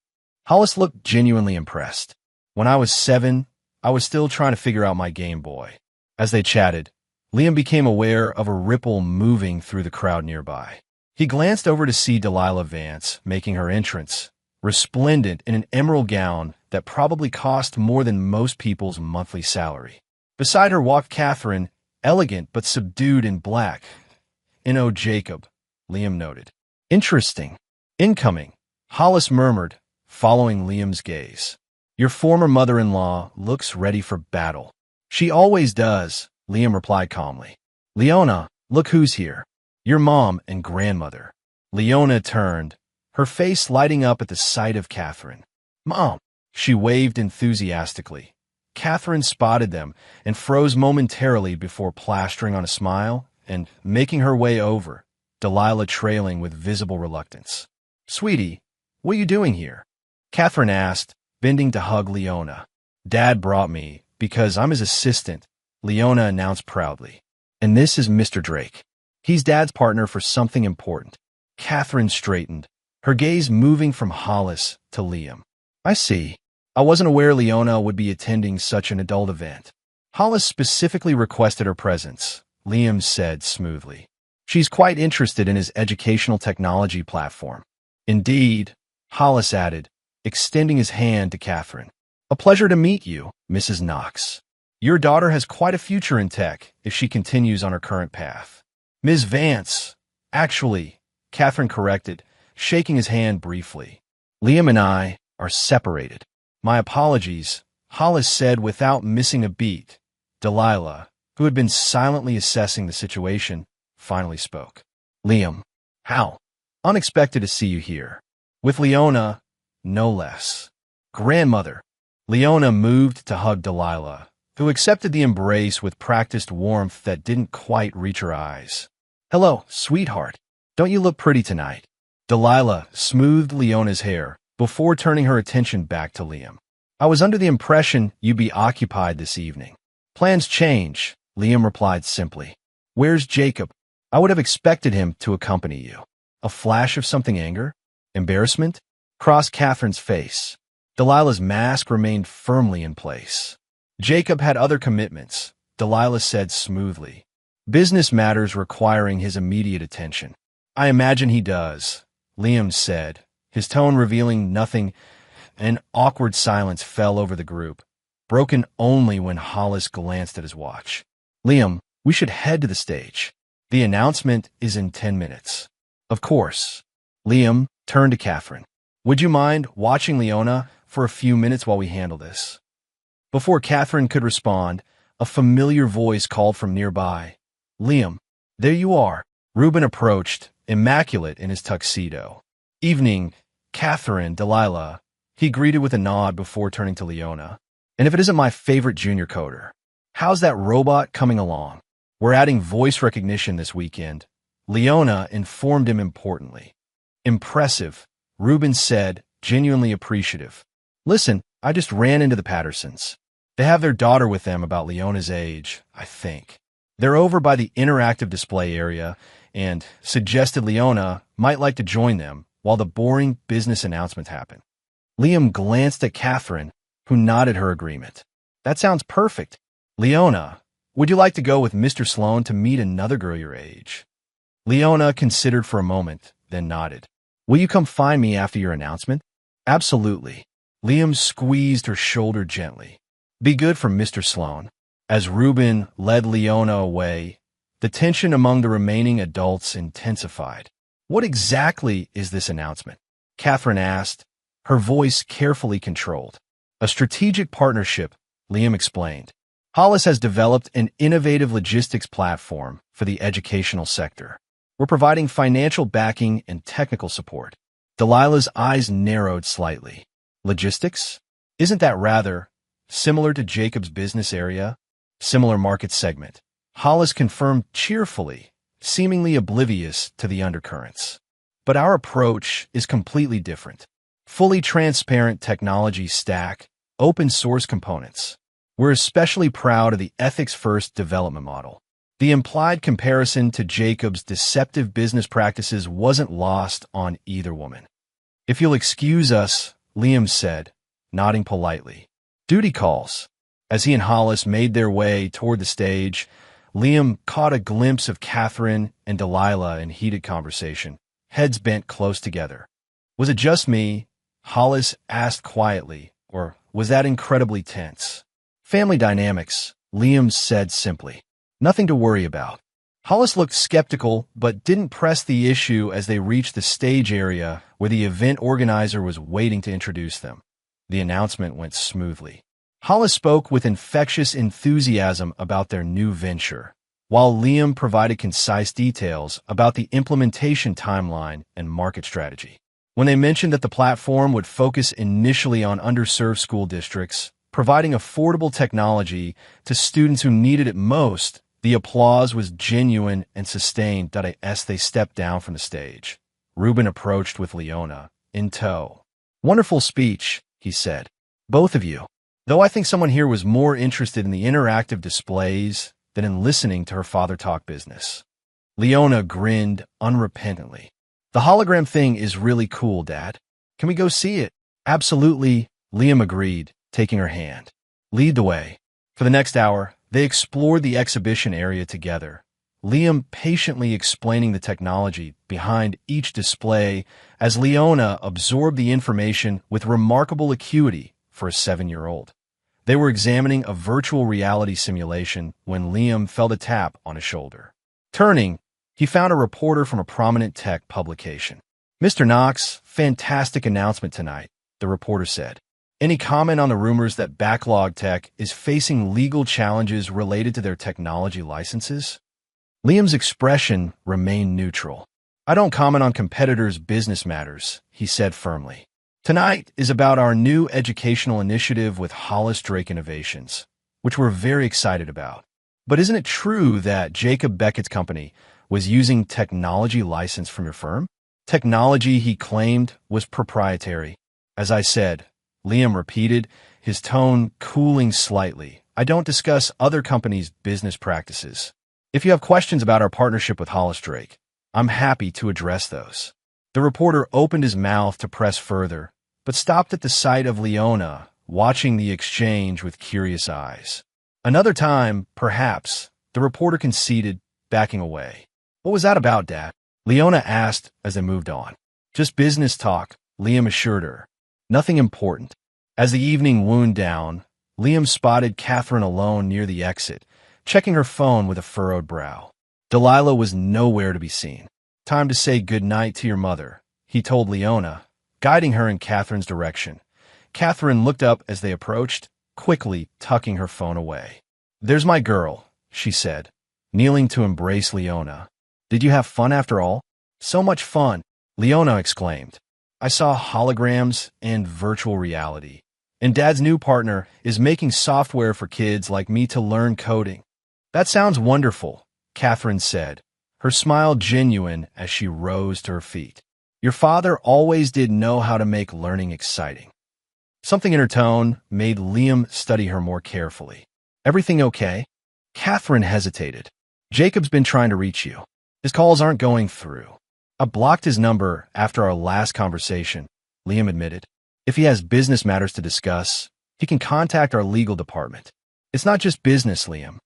Hollis looked genuinely impressed. "When I was 7, I was still trying to figure out my Game Boy." As they chatted, Liam became aware of a ripple moving through the crowd nearby. He glanced over to see Delilah Vance making her entrance, resplendent in an emerald gown that probably cost more than most people's monthly salary. Beside her walked Catherine, elegant but subdued in black. "N.O. Jacob," Liam noted. "Interesting. Incoming," Hollis murmured, following Liam's gaze. "Your former mother-in-law looks ready for battle." "She always does," Liam replied calmly. "Leona, look who's here. Your mom and grandmother." Leona turned, her face lighting up at the sight of Catherine. "Mom!" She waved enthusiastically. Catherine spotted them and froze momentarily before plastering on a smile and making her way over, Delilah trailing with visible reluctance. "Sweetie, what are you doing here?" Catherine asked, bending to hug Leona. "Dad brought me because I'm his assistant," Leona announced proudly. "And this is Mr. Drake. He's Dad's partner for something important." Catherine straightened, her gaze moving from Hollis to Liam. "I see. I wasn't aware Leona would be attending such an adult event." "Hollis specifically requested her presence," Liam said smoothly. "She's quite interested in his educational technology platform." "Indeed," Hollis added, extending his hand to Catherine. "A pleasure to meet you, Mrs. Knox. Your daughter has quite a future in tech if she continues on her current path." "Ms. Vance, actually," Catherine corrected, shaking his hand briefly. "Liam and I are separated." "My apologies," Hollis said without missing a beat. Delilah, who had been silently assessing the situation, finally spoke. "Liam, how unexpected to see you here. With Leona, no less." "Grandmother." Leona moved to hug Delilah, who accepted the embrace with practiced warmth that didn't quite reach her eyes. "Hello, sweetheart. Don't you look pretty tonight?" Delilah smoothed Leona's hair before turning her attention back to Liam. "I was under the impression you'd be occupied this evening." "Plans change," Liam replied simply. "Where's Jacob? I would have expected him to accompany you." A flash of something anger? Embarrassment? Crossed Catherine's face. Delilah's mask remained firmly in place. "Jacob had other commitments," Delilah said smoothly. "Business matters requiring his immediate attention." "I imagine he does," Liam said, his tone revealing nothing. An awkward silence fell over the group, broken only when Hollis glanced at his watch. "Liam, we should head to the stage. The announcement is in 10 minutes. "Of course." Liam turned to Catherine. "Would you mind watching Leona for a few minutes while we handle this?" Before Catherine could respond, a familiar voice called from nearby. "Liam, there you are." Reuben approached, immaculate in his tuxedo. "Evening, Catherine, Delilah," he greeted with a nod before turning to Leona. "And if it isn't my favorite junior coder, how's that robot coming along? We're adding voice recognition this weekend," Leona informed him importantly. "Impressive," Reuben said, genuinely appreciative. "Listen, I just ran into the Pattersons. They have their daughter with them about Leona's age, I think. They're over by the interactive display area and suggested Leona might like to join them while the boring business announcement happened." Liam glanced at Catherine, who nodded her agreement. "That sounds perfect. Leona, would you like to go with Mr. Sloan to meet another girl your age?" Leona considered for a moment, then nodded. "Will you come find me after your announcement?" "Absolutely." Liam squeezed her shoulder gently. "Be good for Mr. Sloan." As Reuben led Leona away, the tension among the remaining adults intensified. "What exactly is this announcement?" Catherine asked, her voice carefully controlled. "A strategic partnership," Liam explained. "Hollis has developed an innovative logistics platform for the educational sector. We're providing financial backing and technical support. Delilah's eyes narrowed slightly. Logistics? Isn't that rather similar to Jacob's business area? Similar market segment. Hollis confirmed cheerfully, seemingly oblivious to the undercurrents. But our approach is completely different. Fully transparent technology stack, open source components. We're especially proud of the ethics-first development model. The implied comparison to Jacob's deceptive business practices wasn't lost on either woman. "If you'll excuse us," Liam said, nodding politely. "Duty calls." As he and Hollis made their way toward the stage, Liam caught a glimpse of Catherine and Delilah in heated conversation, heads bent close together. "Was it just me?" Hollis asked quietly, "or was that incredibly tense?" "Family dynamics," Liam said simply. "Nothing to worry about." Hollis looked skeptical but didn't press the issue as they reached the stage area where the event organizer was waiting to introduce them. The announcement went smoothly. Hollis spoke with infectious enthusiasm about their new venture, while Liam provided concise details about the implementation timeline and market strategy. When they mentioned that the platform would focus initially on underserved school districts, providing affordable technology to students who needed it most, the applause was genuine and sustained as they stepped down from the stage. Ruben approached with Leona, in tow. "Wonderful speech," he said. "Both of you. Though I think someone here was more interested in the interactive displays than in listening to her father talk business." Leona grinned unrepentantly. "The hologram thing is really cool, Dad. Can we go see it?" "Absolutely," Liam agreed, taking her hand. "Lead the way." For the next hour, they explored the exhibition area together, Liam patiently explaining the technology behind each display as Leona absorbed the information with remarkable acuity for a 7-year-old. They were examining a virtual reality simulation when Liam felt a tap on his shoulder. Turning, he found a reporter from a prominent tech publication. "Mr. Knox, fantastic announcement tonight," the reporter said. "Any comment on the rumors that Backlog Tech is facing legal challenges related to their technology licenses?" Liam's expression remained neutral. "I don't comment on competitors' business matters," he said firmly. "Tonight is about our new educational initiative with Hollis Drake Innovations, which we're very excited about. But isn't it true that Jacob Beckett's company was using technology license from your firm? Technology he claimed was proprietary." "As I said," Liam repeated, his tone cooling slightly, "I don't discuss other companies' business practices. If you have questions about our partnership with Hollis Drake, I'm happy to address those." The reporter opened his mouth to press further, but stopped at the sight of Leona, watching the exchange with curious eyes. "Another time, perhaps," the reporter conceded, backing away. "What was that about, Dad?" Leona asked as they moved on. "Just business talk," Liam assured her. "Nothing important." As the evening wound down, Liam spotted Catherine alone near the exit, checking her phone with a furrowed brow. Delilah was nowhere to be seen. "Time to say good night to your mother," he told Leona, guiding her in Catherine's direction. Catherine looked up as they approached, quickly tucking her phone away. "There's my girl," she said, kneeling to embrace Leona. "Did you have fun after all?" "So much fun," Leona exclaimed. "I saw holograms and virtual reality. And Dad's new partner is making software for kids like me to learn coding." "That sounds wonderful," Catherine said, her smile genuine as she rose to her feet. "Your father always did know how to make learning exciting." Something in her tone made Liam study her more carefully. "Everything okay?" Catherine hesitated. "Jacob's been trying to reach you. His calls aren't going through." "I blocked his number after our last conversation," Liam admitted. "If he has business matters to discuss, he can contact our legal department." "It's not just business, Liam.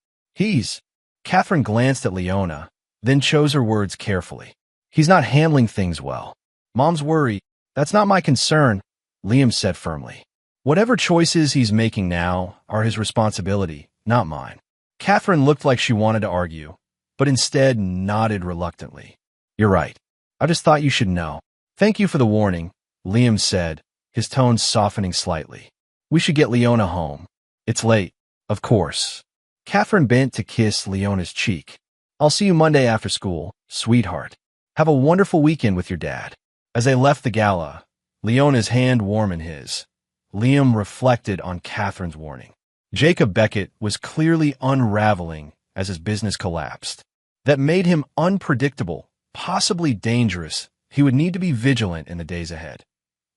Catherine glanced at Leona, then chose her words carefully. "He's not handling things well. Mom's worried." "That's not my concern," Liam said firmly. "Whatever choices he's making now are his responsibility, not mine." Catherine looked like she wanted to argue, but instead nodded reluctantly. "You're right. I just thought you should know." "Thank you for the warning," Liam said, his tone softening slightly. "We should get Leona home. It's late." "Of course." Catherine bent to kiss Leona's cheek. "I'll see you Monday after school, sweetheart." Have a wonderful weekend with your dad. As they left the gala, Leona's hand warm in his, Liam reflected on Catherine's warning. Jacob Beckett was clearly unraveling as his business collapsed. That made him unpredictable, possibly dangerous. He would need to be vigilant in the days ahead.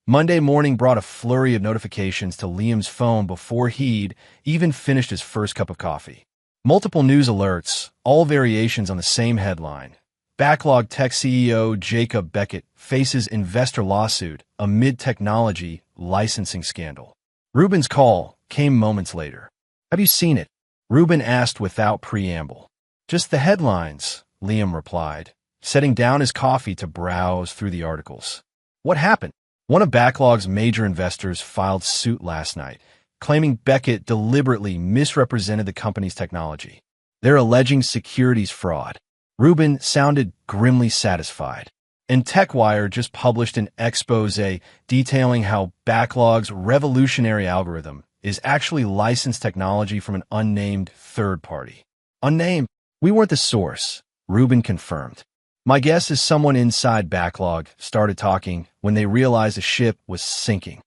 Monday morning brought a flurry of notifications to Liam's phone before he'd even finished his first cup of coffee. Multiple news alerts, all variations on the same headline. Backlog Tech CEO Jacob Beckett faces investor lawsuit amid technology licensing scandal. Ruben's call came moments later. Have you seen it? Ruben asked without preamble. Just the headlines, Liam replied, setting down his coffee to browse through the articles. What happened? One of Backlog's major investors filed suit last night, claiming Beckett deliberately misrepresented the company's technology. They're alleging securities fraud. Ruben sounded grimly satisfied. And TechWire just published an expose detailing how Backlog's revolutionary algorithm is actually licensed technology from an unnamed third party. Unnamed? We weren't the source, Ruben confirmed. My guess is someone inside Backlog started talking when they realized the ship was sinking.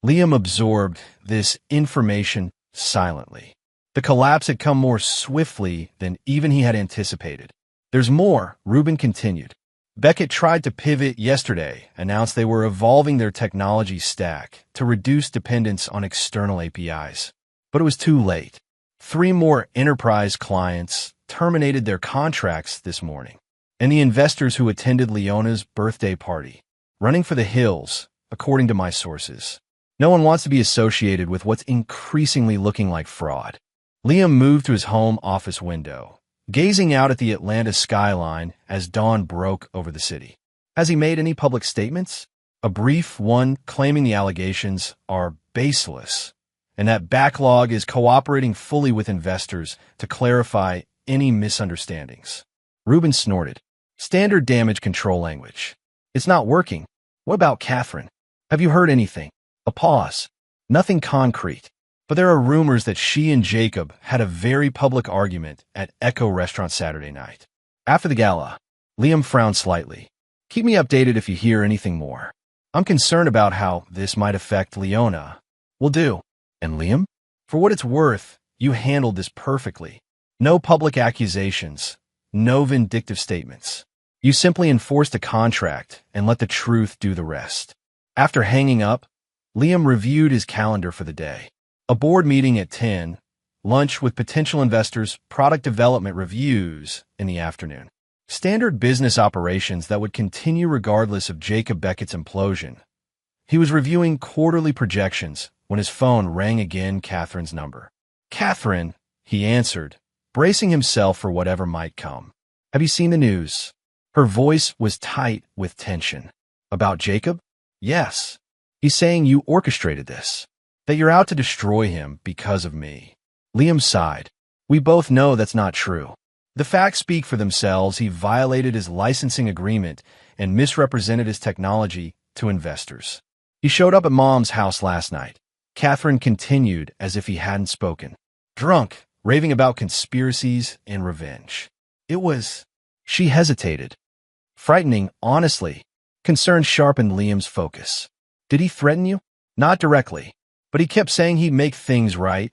Liam absorbed this information silently. The collapse had come more swiftly than even he had anticipated. There's more, Ruben continued. Beckett tried to pivot yesterday, announced they were evolving their technology stack to reduce dependence on external APIs. But it was too late. 3 more enterprise clients terminated their contracts this morning. And the investors who attended Leona's birthday party, running for the hills, according to my sources. No one wants to be associated with what's increasingly looking like fraud. Liam moved to his home office window, gazing out at the Atlanta skyline as dawn broke over the city. Has he made any public statements? A brief one claiming the allegations are baseless, and that Backlog is cooperating fully with investors to clarify any misunderstandings. Ruben snorted. Standard damage control language. It's not working. What about Catherine? Have you heard anything? A pause. Nothing concrete. But there are rumors that she and Jacob had a very public argument at Echo Restaurant Saturday night. After the gala, Liam frowned slightly. Keep me updated if you hear anything more. I'm concerned about how this might affect Leona. Will do. And Liam? For what it's worth, you handled this perfectly. No public accusations. No vindictive statements. You simply enforced a contract and let the truth do the rest. After hanging up, Liam reviewed his calendar for the day. A board meeting at 10, lunch with potential investors, product development reviews in the afternoon. Standard business operations that would continue regardless of Jacob Beckett's implosion. He was reviewing quarterly projections when his phone rang again. Catherine's number. Catherine, he answered, bracing himself for whatever might come. Have you seen the news? Her voice was tight with tension. About Jacob? Yes. He's saying you orchestrated this. That you're out to destroy him because of me. Liam sighed. We both know that's not true. The facts speak for themselves. He violated his licensing agreement and misrepresented his technology to investors. He showed up at Mom's house last night. Catherine continued as if he hadn't spoken. Drunk, raving about conspiracies and revenge. It was... She hesitated. Frightening, honestly. Concern sharpened Liam's focus. Did he threaten you? Not directly. But he kept saying he'd make things right,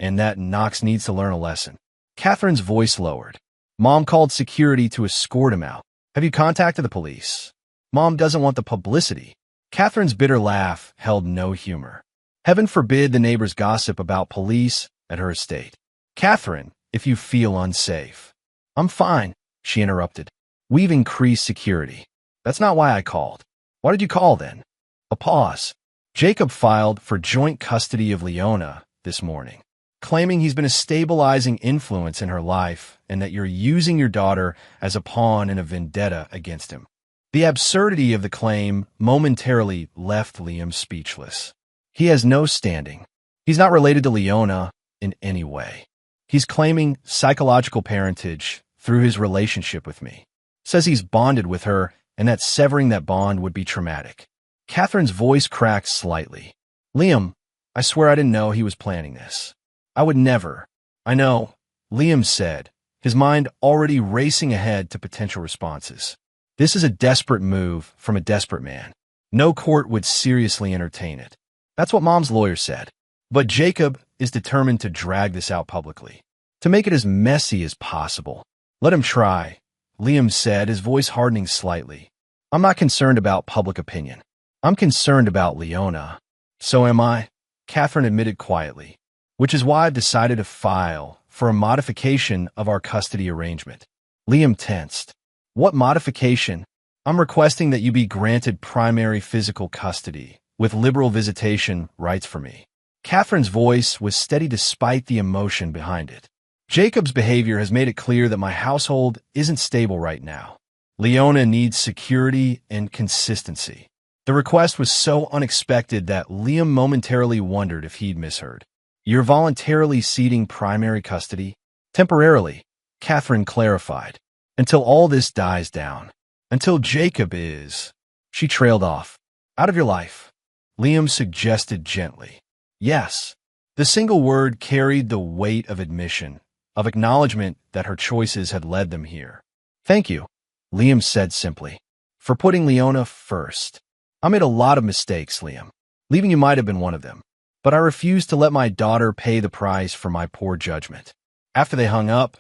and that Knox needs to learn a lesson. Catherine's voice lowered. Mom called security to escort him out. Have you contacted the police? Mom doesn't want the publicity. Catherine's bitter laugh held no humor. Heaven forbid the neighbors gossip about police at her estate. Catherine, if you feel unsafe. I'm fine, she interrupted. We've increased security. That's not why I called. Why did you call then? A pause. Jacob filed for joint custody of Leona this morning, claiming he's been a stabilizing influence in her life and that you're using your daughter as a pawn in a vendetta against him. The absurdity of the claim momentarily left Liam speechless. He has no standing. He's not related to Leona in any way. He's claiming psychological parentage through his relationship with me. Says he's bonded with her and that severing that bond would be traumatic. Catherine's voice cracked slightly. Liam, I swear I didn't know he was planning this. I would never. I know, Liam said, his mind already racing ahead to potential responses. This is a desperate move from a desperate man. No court would seriously entertain it. That's what Mom's lawyer said. But Jacob is determined to drag this out publicly, to make it as messy as possible. Let him try, Liam said, his voice hardening slightly. I'm not concerned about public opinion. I'm concerned about Leona. So am I, Catherine admitted quietly, which is why I've decided to file for a modification of our custody arrangement. Liam tensed. What modification? I'm requesting that you be granted primary physical custody with liberal visitation rights for me. Catherine's voice was steady despite the emotion behind it. Jacob's behavior has made it clear that my household isn't stable right now. Leona needs security and consistency. The request was so unexpected that Liam momentarily wondered if he'd misheard. You're voluntarily ceding primary custody? Temporarily, Catherine clarified. Until all this dies down. Until Jacob is... She trailed off. Out of your life, Liam suggested gently. Yes. The single word carried the weight of admission, of acknowledgement that her choices had led them here. Thank you, Liam said simply, for putting Leona first. I made a lot of mistakes, Liam. Leaving you might have been one of them. But I refused to let my daughter pay the price for my poor judgment. After they hung up,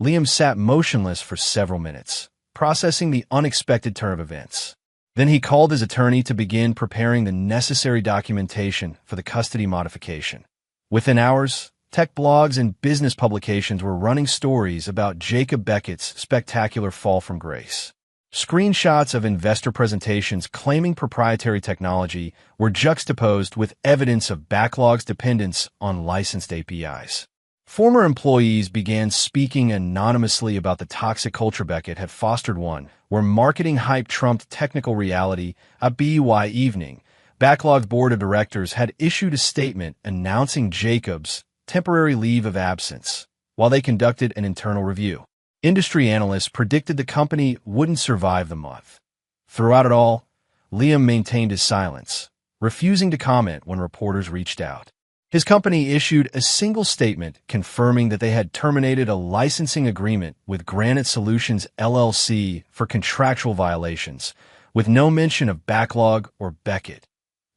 Liam sat motionless for several minutes, processing the unexpected turn of events. Then he called his attorney to begin preparing the necessary documentation for the custody modification. Within hours, tech blogs and business publications were running stories about Jacob Beckett's spectacular fall from grace. Screenshots of investor presentations claiming proprietary technology were juxtaposed with evidence of backlogs dependence on licensed APIs. Former employees began speaking anonymously about the toxic culture Beckett had fostered, one where marketing hype trumped technical reality. At BUI evening, Backlog's board of directors had issued a statement announcing Jacob's temporary leave of absence while they conducted an internal review. Industry analysts predicted the company wouldn't survive the month. Throughout it all, Liam maintained his silence, refusing to comment when reporters reached out. His company issued a single statement confirming that they had terminated a licensing agreement with Granite Solutions LLC for contractual violations, with no mention of Backlog or Beckett.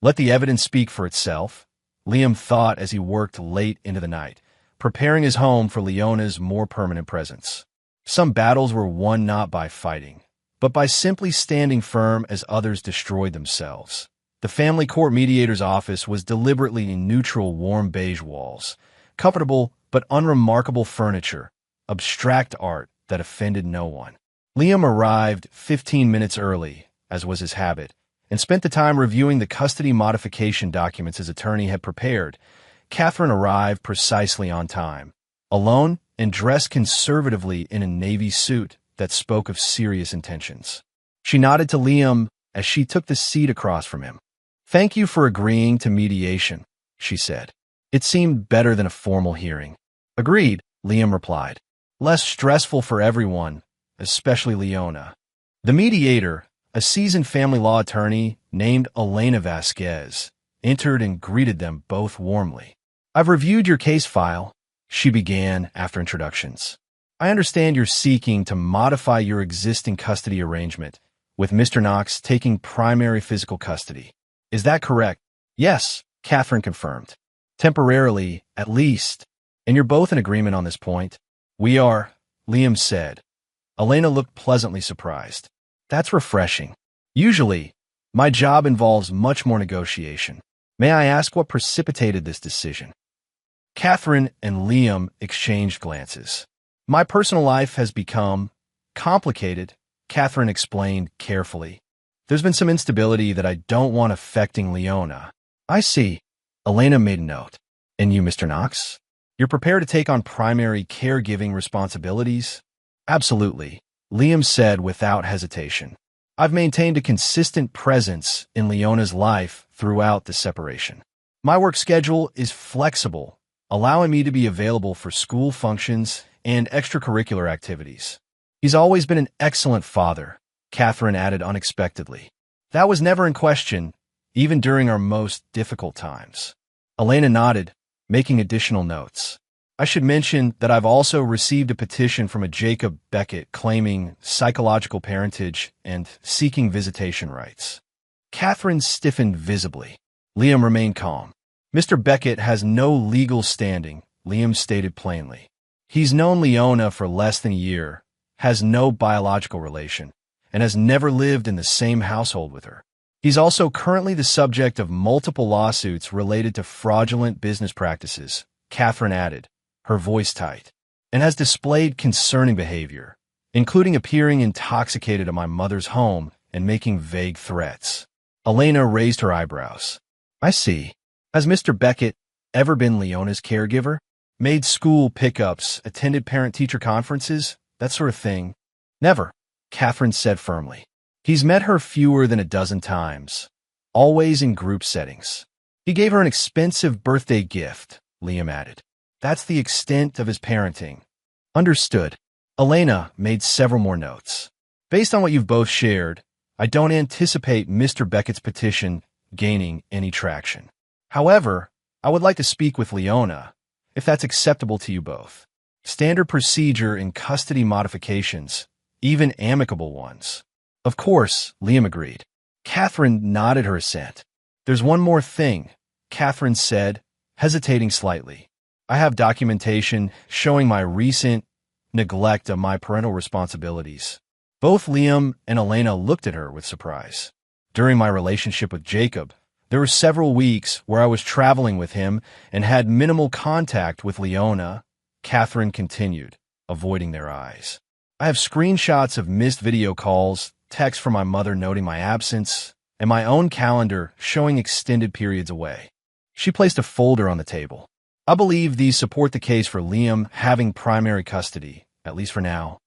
Let the evidence speak for itself, Liam thought as he worked late into the night, preparing his home for Leona's more permanent presence. Some battles were won not by fighting, but by simply standing firm as others destroyed themselves. The family court mediator's office was deliberately in neutral, warm beige walls, comfortable but unremarkable furniture, abstract art that offended no one. Liam arrived 15 minutes early, as was his habit, and spent the time reviewing the custody modification documents his attorney had prepared. Catherine arrived precisely on time, alone and dressed conservatively in a navy suit that spoke of serious intentions. She nodded to Liam as she took the seat across from him. Thank you for agreeing to mediation, she said. It seemed better than a formal hearing. Agreed, Liam replied. Less stressful for everyone, especially Leona. The mediator, a seasoned family law attorney named Elena Vasquez, entered and greeted them both warmly. I've reviewed your case file, she began after introductions. I understand you're seeking to modify your existing custody arrangement, with Mr. Knox taking primary physical custody. Is that correct? Yes, Catherine confirmed. Temporarily, at least. And you're both in agreement on this point? We are, Liam said. Elena looked pleasantly surprised. That's refreshing. Usually, my job involves much more negotiation. May I ask what precipitated this decision? Catherine and Liam exchanged glances. My personal life has become complicated, Catherine explained carefully. There's been some instability that I don't want affecting Leona. I see. Elena made a note. And you, Mr. Knox? You're prepared to take on primary caregiving responsibilities? Absolutely, Liam said without hesitation. I've maintained a consistent presence in Leona's life throughout the separation. My work schedule is flexible, allowing me to be available for school functions and extracurricular activities. He's always been an excellent father, Catherine added unexpectedly. That was never in question, even during our most difficult times. Elena nodded, making additional notes. I should mention that I've also received a petition from a Jacob Beckett claiming psychological parentage and seeking visitation rights. Catherine stiffened visibly. Liam remained calm. Mr. Beckett has no legal standing, Liam stated plainly. He's known Leona for less than a year, has no biological relation, and has never lived in the same household with her. He's also currently the subject of multiple lawsuits related to fraudulent business practices, Catherine added, her voice tight, and has displayed concerning behavior, including appearing intoxicated at my mother's home and making vague threats. Elena raised her eyebrows. I see. Has Mr. Beckett ever been Leona's caregiver? Made school pickups, attended parent-teacher conferences, that sort of thing? Never, Catherine said firmly. He's met her fewer than a dozen times, always in group settings. He gave her an expensive birthday gift, Liam added. That's the extent of his parenting. Understood. Elena made several more notes. Based on what you've both shared, I don't anticipate Mr. Beckett's petition gaining any traction. However, I would like to speak with Leona, if that's acceptable to you both. Standard procedure in custody modifications, even amicable ones. Of course, Liam agreed. Catherine nodded her assent. There's one more thing, Catherine said, hesitating slightly. I have documentation showing my recent neglect of my parental responsibilities. Both Liam and Elena looked at her with surprise. During my relationship with Jacob, there were several weeks where I was traveling with him and had minimal contact with Leona, Catherine continued, avoiding their eyes. I have screenshots of missed video calls, texts from my mother noting my absence, and my own calendar showing extended periods away. She placed a folder on the table. I believe these support the case for Liam having primary custody, at least for now.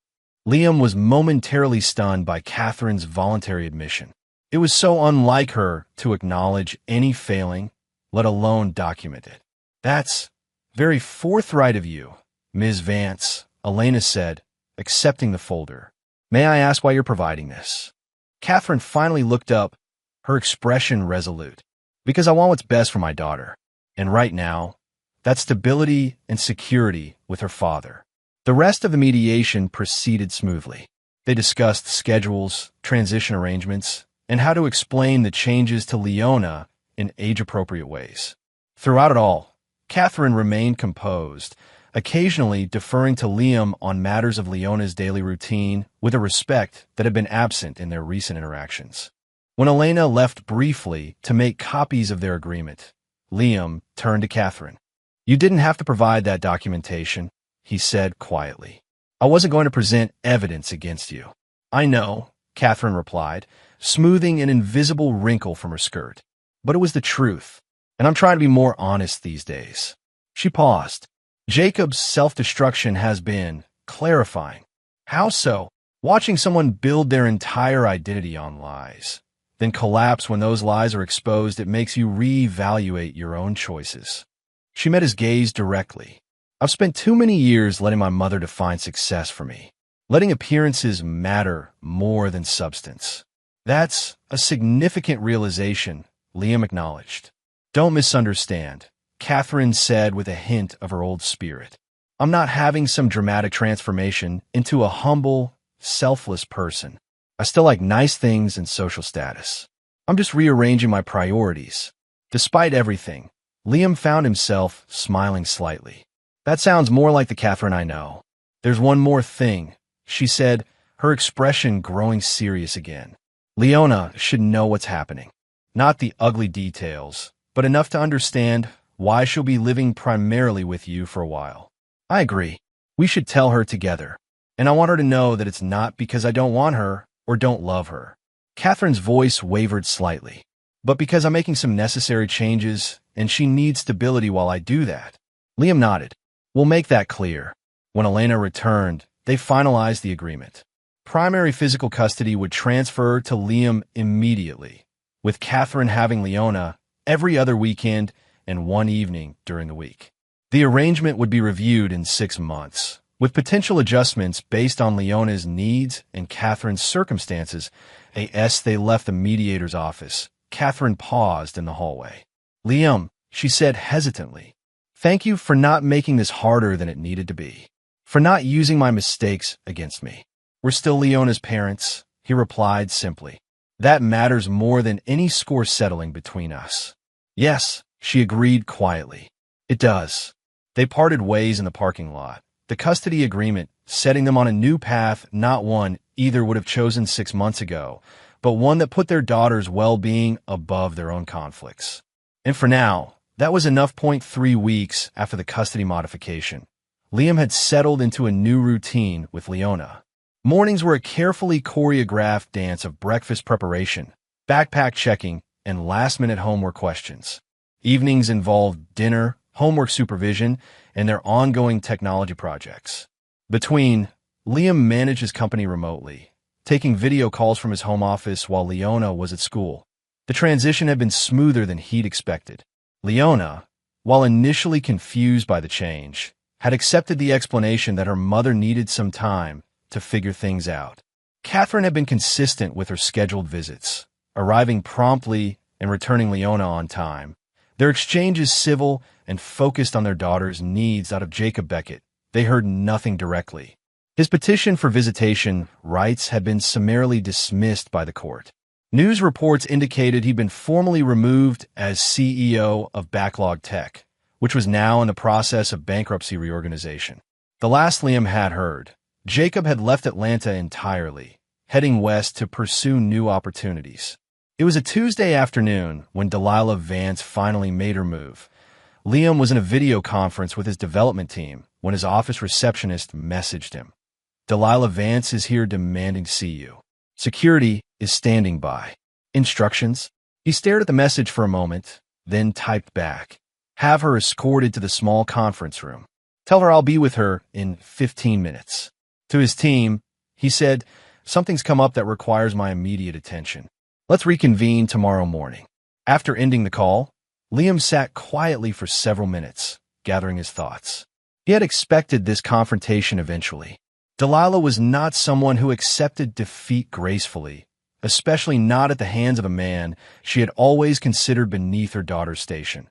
Liam was momentarily stunned by Catherine's voluntary admission. It was so unlike her to acknowledge any failing, let alone document it. That's very forthright of you, Ms. Vance, Elena said, accepting the folder. May I ask why you're providing this? Catherine finally looked up, her expression resolute. Because I want what's best for my daughter. And right now, that's stability and security with her father. The rest of the mediation proceeded smoothly. They discussed schedules, transition arrangements, and how to explain the changes to Leona in age-appropriate ways. Throughout it all, Catherine remained composed, occasionally deferring to Liam on matters of Leona's daily routine with a respect that had been absent in their recent interactions. When Elena left briefly to make copies of their agreement, Liam turned to Catherine. You didn't have to provide that documentation, he said quietly. I wasn't going to present evidence against you. I know, Catherine replied, smoothing an invisible wrinkle from her skirt. But it was the truth, and I'm trying to be more honest these days. She paused. Jacob's self-destruction has been clarifying. How so? Watching someone build their entire identity on lies, then collapse when those lies are exposed, it makes you reevaluate your own choices. She met his gaze directly. I've spent too many years letting my mother define success for me, letting appearances matter more than substance. That's a significant realization, Liam acknowledged. Don't misunderstand, Catherine said with a hint of her old spirit. I'm not having some dramatic transformation into a humble, selfless person. I still like nice things and social status. I'm just rearranging my priorities. Despite everything, Liam found himself smiling slightly. That sounds more like the Catherine I know. There's one more thing, she said, her expression growing serious again. Leona should know what's happening. Not the ugly details, but enough to understand why she'll be living primarily with you for a while. I agree. We should tell her together. And I want her to know that it's not because I don't want her or don't love her. Catherine's voice wavered slightly. But because I'm making some necessary changes, and she needs stability while I do that. Liam nodded. We'll make that clear. When Elena returned, they finalized the agreement. Primary physical custody would transfer to Liam immediately, with Catherine having Leona every other weekend and one evening during the week. The arrangement would be reviewed in 6 months, with potential adjustments based on Leona's needs and Catherine's circumstances. As they left the mediator's office, Catherine paused in the hallway. Liam, she said hesitantly, Thank you for not making this harder than it needed to be. For not using my mistakes against me. We're still Leona's parents, he replied simply. That matters more than any score settling between us. Yes, she agreed quietly. It does. They parted ways in the parking lot. The custody agreement, setting them on a new path, not one either would have chosen 6 months ago, but one that put their daughter's well-being above their own conflicts. And for now, that was enough. 3 weeks after the custody modification, Liam had settled into a new routine with Leona. Mornings were a carefully choreographed dance of breakfast preparation, backpack checking, and last-minute homework questions. Evenings involved dinner, homework supervision, and their ongoing technology projects. Liam managed his company remotely, taking video calls from his home office while Leona was at school. The transition had been smoother than he'd expected. Leona, while initially confused by the change, had accepted the explanation that her mother needed some time to figure things out. Catherine had been consistent with her scheduled visits, arriving promptly and returning Leona on time. Their exchanges civil and focused on their daughter's needs. Out of Jacob Beckett, they heard nothing directly. His petition for visitation rights had been summarily dismissed by the court. News reports indicated he'd been formally removed as CEO of Backlog Tech, which was now in the process of bankruptcy reorganization. The last Liam had heard, Jacob had left Atlanta entirely, heading west to pursue new opportunities. It was a Tuesday afternoon when Delilah Vance finally made her move. Liam was in a video conference with his development team when his office receptionist messaged him. Delilah Vance is here demanding to see you. Security is standing by. Instructions? He stared at the message for a moment, then typed back. Have her escorted to the small conference room. Tell her I'll be with her in 15 minutes. To his team, he said, something's come up that requires my immediate attention. Let's reconvene tomorrow morning. After ending the call, Liam sat quietly for several minutes, gathering his thoughts. He had expected this confrontation eventually. Delilah was not someone who accepted defeat gracefully, especially not at the hands of a man she had always considered beneath her daughter's station.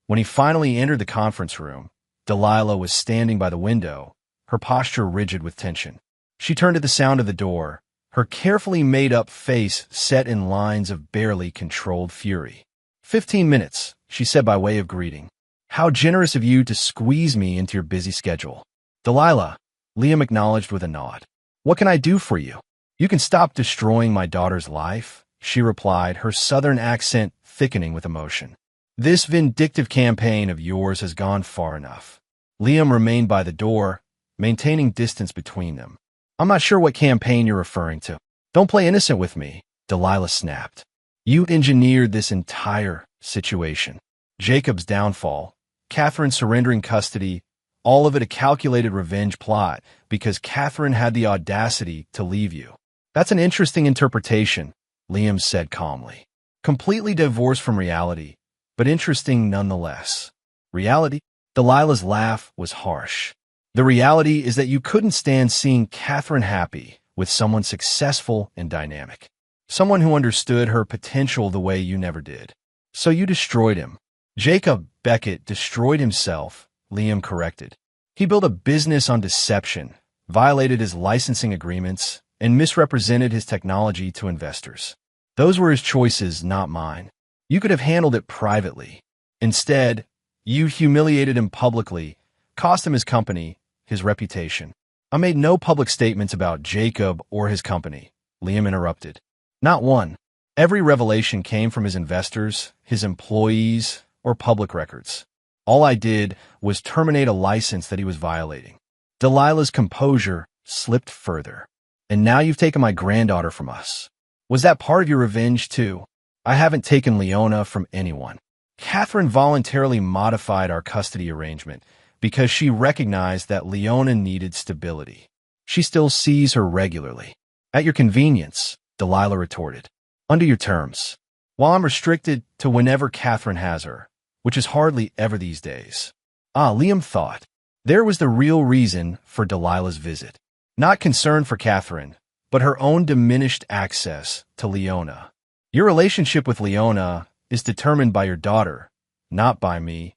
When he finally entered the conference room, Delilah was standing by the window, her posture rigid with tension. She turned at the sound of the door, her carefully made-up face set in lines of barely controlled fury. 15 minutes, she said by way of greeting. How generous of you to squeeze me into your busy schedule. Delilah, Liam acknowledged with a nod. What can I do for you? You can stop destroying my daughter's life, she replied, her southern accent thickening with emotion. This vindictive campaign of yours has gone far enough. Liam remained by the door, maintaining distance between them. I'm not sure what campaign you're referring to. Don't play innocent with me, Delilah snapped. You engineered this entire situation. Jacob's downfall, Catherine surrendering custody, all of it a calculated revenge plot because Catherine had the audacity to leave you. That's an interesting interpretation, Liam said calmly. Completely divorced from reality, but interesting nonetheless. Reality? Delilah's laugh was harsh. The reality is that you couldn't stand seeing Catherine happy with someone successful and dynamic. Someone who understood her potential the way you never did. So you destroyed him. Jacob Beckett destroyed himself, Liam corrected. He built a business on deception, violated his licensing agreements, and misrepresented his technology to investors. Those were his choices, not mine. You could have handled it privately. Instead, you humiliated him publicly, cost him his company, his reputation. I made no public statements about Jacob or his company, Liam interrupted. Not one. Every revelation came from his investors, his employees, or public records. All I did was terminate a license that he was violating. Delilah's composure slipped further. And now you've taken my granddaughter from us. Was that part of your revenge, too? I haven't taken Leona from anyone. Catherine voluntarily modified our custody arrangement because she recognized that Leona needed stability. She still sees her regularly. At your convenience, Delilah retorted. Under your terms. While I'm restricted to whenever Catherine has her, which is hardly ever these days. Liam thought. There was the real reason for Delilah's visit. Not concern for Catherine, but her own diminished access to Leona. Your relationship with Leona is determined by your daughter, not by me,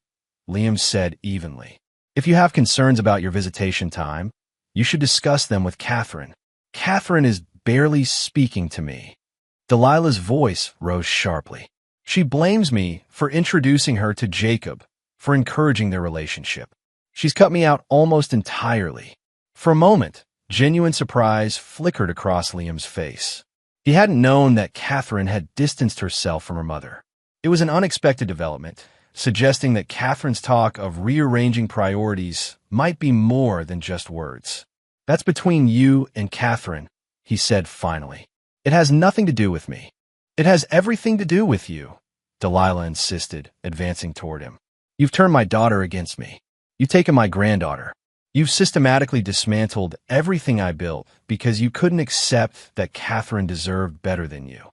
Liam said evenly. If you have concerns about your visitation time, you should discuss them with Catherine. Catherine is barely speaking to me. Delilah's voice rose sharply. She blames me for introducing her to Jacob, for encouraging their relationship. She's cut me out almost entirely. For a moment, genuine surprise flickered across Liam's face. He hadn't known that Catherine had distanced herself from her mother. It was an unexpected development, suggesting that Catherine's talk of rearranging priorities might be more than just words. That's between you and Catherine, he said finally. It has nothing to do with me. It has everything to do with you, Delilah insisted, advancing toward him. You've turned my daughter against me. You've taken my granddaughter. You've systematically dismantled everything I built because you couldn't accept that Catherine deserved better than you.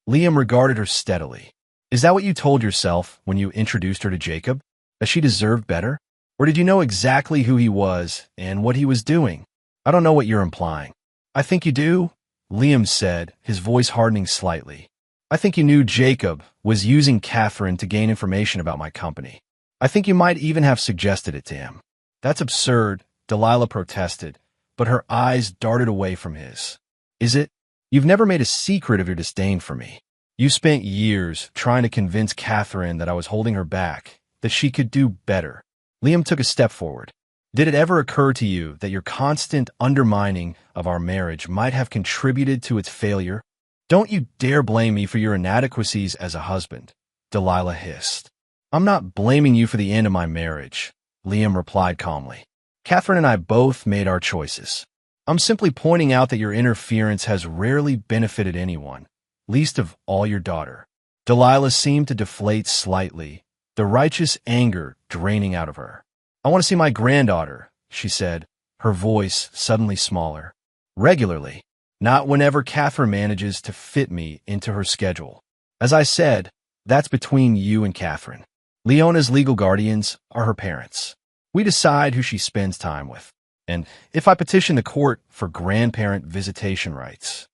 Liam regarded her steadily. Is that what you told yourself when you introduced her to Jacob? That she deserved better? Or did you know exactly who he was and what he was doing? I don't know what you're implying. I think you do, Liam said, his voice hardening slightly. I think you knew Jacob was using Catherine to gain information about my company. I think you might even have suggested it to him. That's absurd, Delilah protested, but her eyes darted away from his. Is it? You've never made a secret of your disdain for me. You spent years trying to convince Catherine that I was holding her back, that she could do better. Liam took a step forward. Did it ever occur to you that your constant undermining of our marriage might have contributed to its failure? Don't you dare blame me for your inadequacies as a husband, Delilah hissed. I'm not blaming you for the end of my marriage, Liam replied calmly. Catherine and I both made our choices. I'm simply pointing out that your interference has rarely benefited anyone, least of all your daughter. Delilah seemed to deflate slightly, the righteous anger draining out of her. I want to see my granddaughter, she said, her voice suddenly smaller. Regularly, not whenever Catherine manages to fit me into her schedule. As I said, that's between you and Catherine. Leona's legal guardians are her parents. We decide who she spends time with. And if I petition the court for grandparent visitation rights,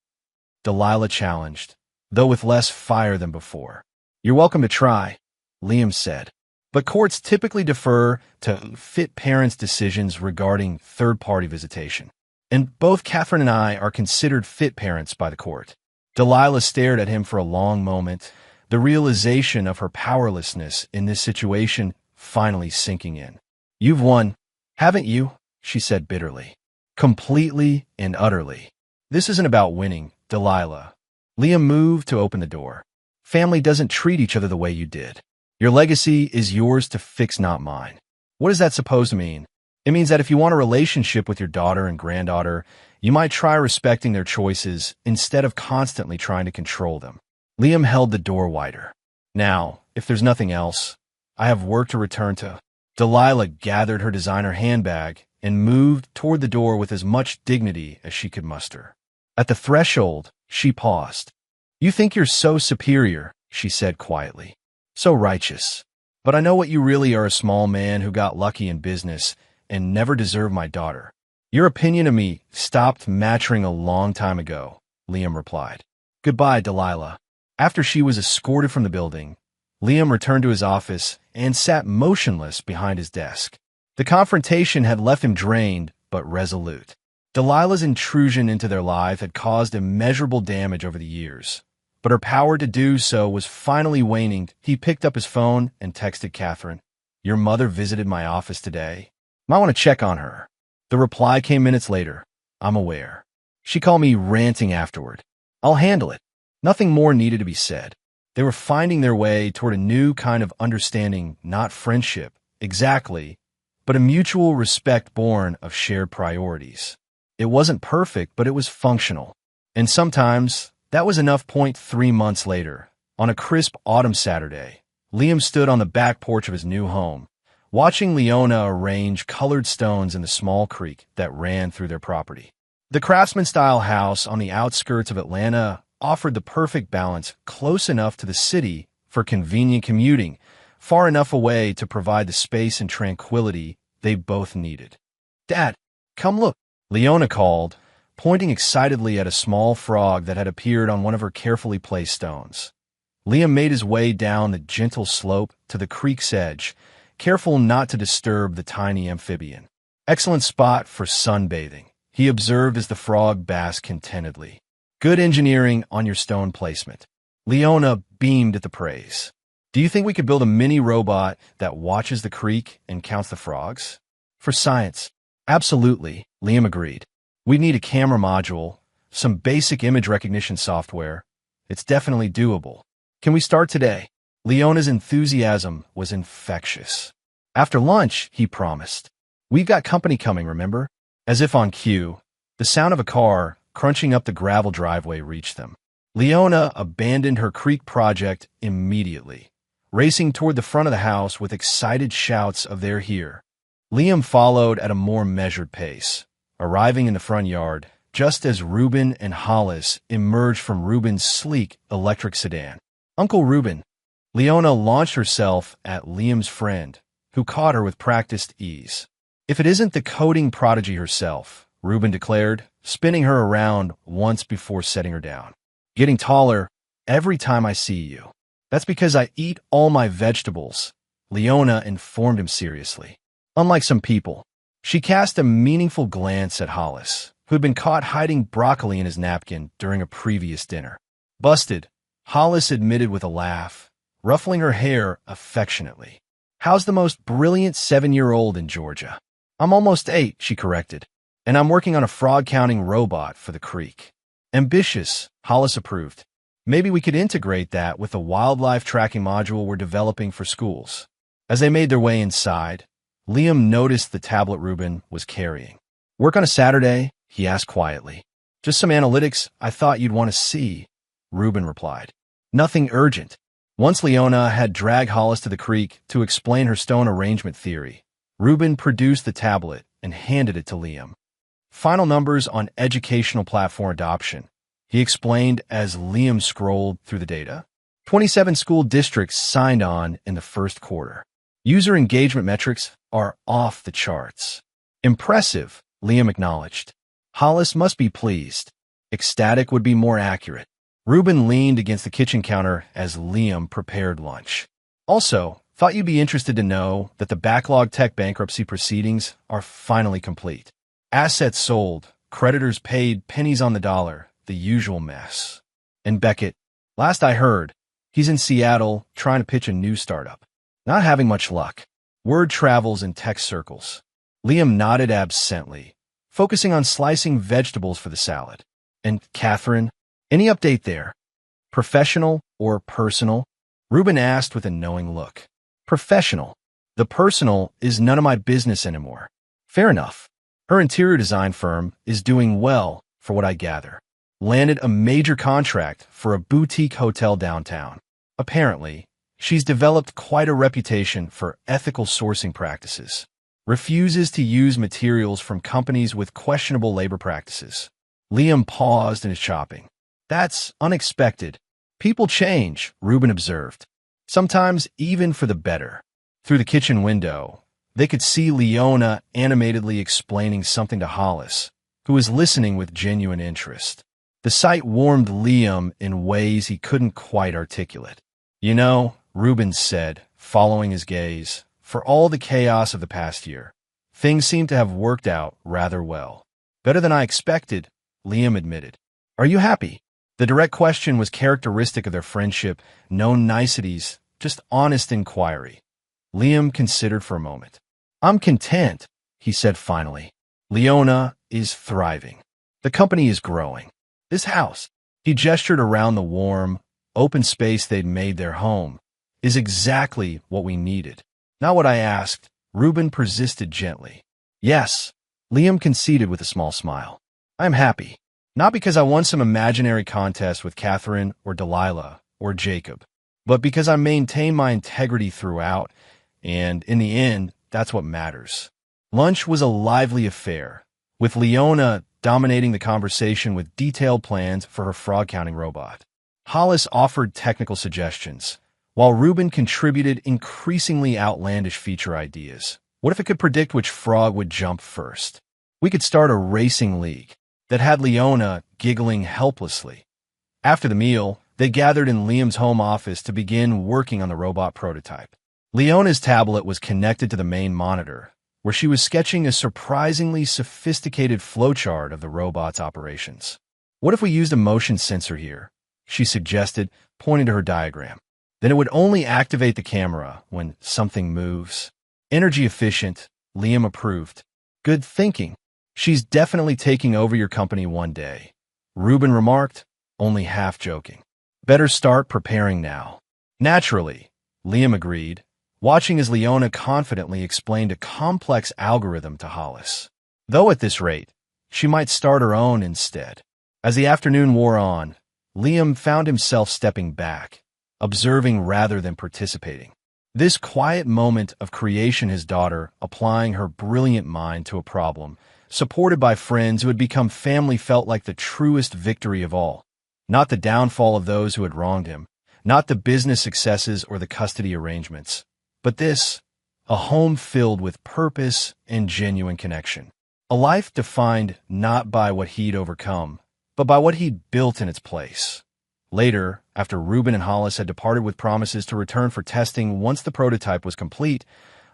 Delilah challenged, though with less fire than before. You're welcome to try, Liam said. But courts typically defer to fit parents' decisions regarding third-party visitation. And both Catherine and I are considered fit parents by the court. Delilah stared at him for a long moment, the realization of her powerlessness in this situation finally sinking in. You've won, haven't you? She said bitterly. Completely and utterly. This isn't about winning, Delilah. Liam moved to open the door. Family doesn't treat each other the way you did. Your legacy is yours to fix, not mine. What is that supposed to mean? It means that if you want a relationship with your daughter and granddaughter, you might try respecting their choices instead of constantly trying to control them. Liam held the door wider. Now, if there's nothing else, I have work to return to. Delilah gathered her designer handbag and moved toward the door with as much dignity as she could muster. At the threshold, she paused. You think you're so superior, she said quietly. So righteous. But I know what you really are, a small man who got lucky in business and never deserved my daughter. Your opinion of me stopped maturing a long time ago, Liam replied. Goodbye, Delilah. After she was escorted from the building, Liam returned to his office and sat motionless behind his desk. The confrontation had left him drained but resolute. Delilah's intrusion into their life had caused immeasurable damage over the years, but her power to do so was finally waning. He picked up his phone and texted Catherine, Your mother visited my office today. Might want to check on her. The reply came minutes later. I'm aware. She called me ranting afterward. I'll handle it. Nothing more needed to be said. They were finding their way toward a new kind of understanding, not friendship, exactly, but a mutual respect born of shared priorities. It wasn't perfect, but it was functional. And sometimes, that was enough. 3 months later, on a crisp autumn Saturday, Liam stood on the back porch of his new home, watching Leona arrange colored stones in the small creek that ran through their property. The craftsman-style house on the outskirts of Atlanta offered the perfect balance, close enough to the city for convenient commuting, far enough away to provide the space and tranquility they both needed. Dad, come look, Leona called, pointing excitedly at a small frog that had appeared on one of her carefully placed stones. Liam made his way down the gentle slope to the creek's edge, careful not to disturb the tiny amphibian. Excellent spot for sunbathing, he observed as the frog basked contentedly. Good engineering on your stone placement. Leona beamed at the praise. Do you think we could build a mini robot that watches the creek and counts the frogs? For science. Absolutely, Liam agreed. We need a camera module, some basic image recognition software. It's definitely doable. Can we start today? Leona's enthusiasm was infectious. After lunch, he promised. We've got company coming, remember? As if on cue, the sound of a car crunching up the gravel driveway reached them. Leona abandoned her creek project immediately, racing toward the front of the house with excited shouts of "They're here." Liam followed at a more measured pace, arriving in the front yard just as Reuben and Hollis emerged from Reuben's sleek electric sedan. "Uncle Reuben." Leona launched herself at Liam's friend, who caught her with practiced ease. "If it isn't the coding prodigy herself," Reuben declared, spinning her around once before setting her down. "Getting taller every time I see you." "That's because I eat all my vegetables," Leona informed him seriously. Unlike some people, she cast a meaningful glance at Hollis, who had been caught hiding broccoli in his napkin during a previous dinner. "Busted," Hollis admitted with a laugh, ruffling her hair affectionately. "How's the most brilliant 7-year-old in Georgia?" "I'm almost 8, she corrected, "and I'm working on a frog-counting robot for the creek." "Ambitious," Hollis approved. "Maybe we could integrate that with the wildlife tracking module we're developing for schools." As they made their way inside, Liam noticed the tablet Reuben was carrying. "Work on a Saturday?" he asked quietly. "Just some analytics I thought you'd want to see," Reuben replied. "Nothing urgent." Once Leona had dragged Hollis to the creek to explain her stone arrangement theory, Reuben produced the tablet and handed it to Liam. "Final numbers on educational platform adoption," he explained as Liam scrolled through the data. 27 school districts signed on in the first quarter. User engagement metrics are off the charts. "Impressive," Liam acknowledged. "Hollis must be pleased. Ecstatic would be more accurate." Reuben leaned against the kitchen counter as Liam prepared lunch. "Also, thought you'd be interested to know that the backlog tech bankruptcy proceedings are finally complete. Assets sold, creditors paid pennies on the dollar, the usual mess. And Beckett, last I heard, he's in Seattle trying to pitch a new startup. Not having much luck. Word travels in tech circles." Liam nodded absently, focusing on slicing vegetables for the salad. "And Catherine, any update there? Professional or personal?" Reuben asked with a knowing look. "Professional. The personal is none of my business anymore." "Fair enough. Her interior design firm is doing well, for what I gather. Landed a major contract for a boutique hotel downtown. Apparently, she's developed quite a reputation for ethical sourcing practices. Refuses to use materials from companies with questionable labor practices." Liam paused in his chopping. "That's unexpected. People change," Reuben observed. "Sometimes even for the better." Through the kitchen window, they could see Leona animatedly explaining something to Hollis, who was listening with genuine interest. The sight warmed Liam in ways he couldn't quite articulate. "You know," Reuben said, following his gaze, "for all the chaos of the past year, things seem to have worked out rather well." "Better than I expected," Liam admitted. "Are you happy?" The direct question was characteristic of their friendship, no niceties, just honest inquiry. Liam considered for a moment. "I'm content," he said finally. "Leona is thriving. The company is growing. This house," he gestured around the warm, open space they'd made their home, "is exactly what we needed." "Not what I asked," Reuben persisted gently. "Yes," Liam conceded with a small smile. "I'm happy. Not because I won some imaginary contest with Catherine or Delilah or Jacob, but because I maintained my integrity throughout, and in the end, that's what matters." Lunch was a lively affair, with Leona dominating the conversation with detailed plans for her frog-counting robot. Hollis offered technical suggestions, while Reuben contributed increasingly outlandish feature ideas. What if it could predict which frog would jump first? We could start a racing league that had Leona giggling helplessly. After the meal, they gathered in Liam's home office to begin working on the robot prototype. Leona's tablet was connected to the main monitor, where she was sketching a surprisingly sophisticated flowchart of the robot's operations. "What if we used a motion sensor here?" she suggested, pointing to her diagram. "Then it would only activate the camera when something moves." "Energy efficient," Liam approved. "Good thinking. She's definitely taking over your company one day," Ruben remarked, only half joking. "Better start preparing now." "Naturally," Liam agreed, watching as Leona confidently explained a complex algorithm to Hollis. Though at this rate, she might start her own instead. As the afternoon wore on, Liam found himself stepping back, observing rather than participating. This quiet moment of creation, his daughter applying her brilliant mind to a problem, supported by friends who had become family, felt like the truest victory of all. Not the downfall of those who had wronged him, not the business successes or the custody arrangements, but this, a home filled with purpose and genuine connection. A life defined not by what he'd overcome, but by what he'd built in its place. Later, after Ruben and Hollis had departed with promises to return for testing once the prototype was complete,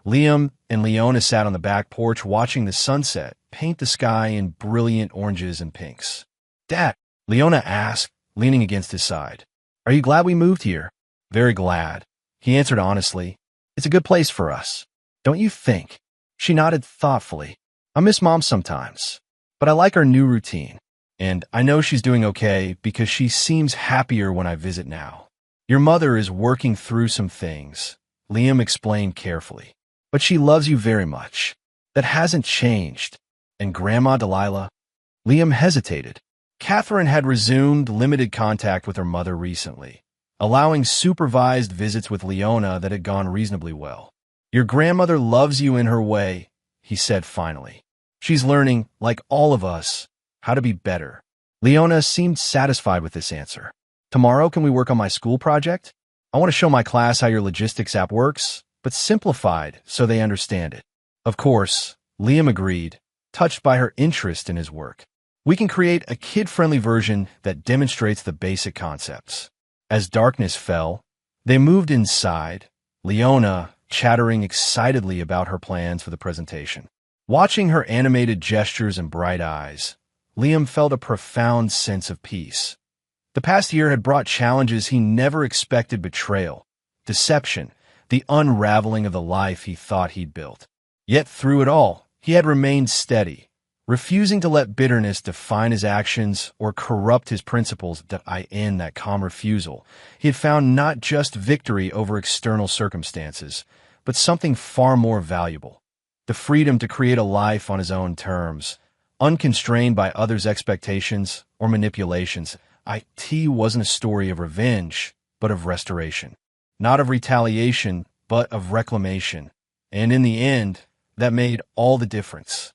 Liam and Leona sat on the back porch watching the sunset paint the sky in brilliant oranges and pinks. "Dad," Leona asked, leaning against his side, "are you glad we moved here?" "Very glad," he answered honestly. "It's a good place for us. Don't you think?" She nodded thoughtfully. "I miss Mom sometimes, but I like our new routine. And I know she's doing okay because she seems happier when I visit now." "Your mother is working through some things," Liam explained carefully. "But she loves you very much. That hasn't changed." "And Grandma Delilah?" Liam hesitated. Catherine had resumed limited contact with her mother recently, allowing supervised visits with Leona that had gone reasonably well. "Your grandmother loves you in her way," he said finally. "She's learning, like all of us, how to be better." Leona seemed satisfied with this answer. "Tomorrow, can we work on my school project? I want to show my class how your logistics app works, but simplified so they understand it." "Of course," Liam agreed, touched by her interest in his work. "We can create a kid-friendly version that demonstrates the basic concepts." As darkness fell, they moved inside, Leona chattering excitedly about her plans for the presentation. Watching her animated gestures and bright eyes, Liam felt a profound sense of peace. The past year had brought challenges he never expected: betrayal, deception, the unraveling of the life he thought he'd built. Yet through it all, he had remained steady, refusing to let bitterness define his actions or corrupt his principles. In that calm refusal, he had found not just victory over external circumstances, but something far more valuable: the freedom to create a life on his own terms, unconstrained by others' expectations or manipulations. It wasn't a story of revenge, but of restoration. Not of retaliation, but of reclamation. And in the end, that made all the difference.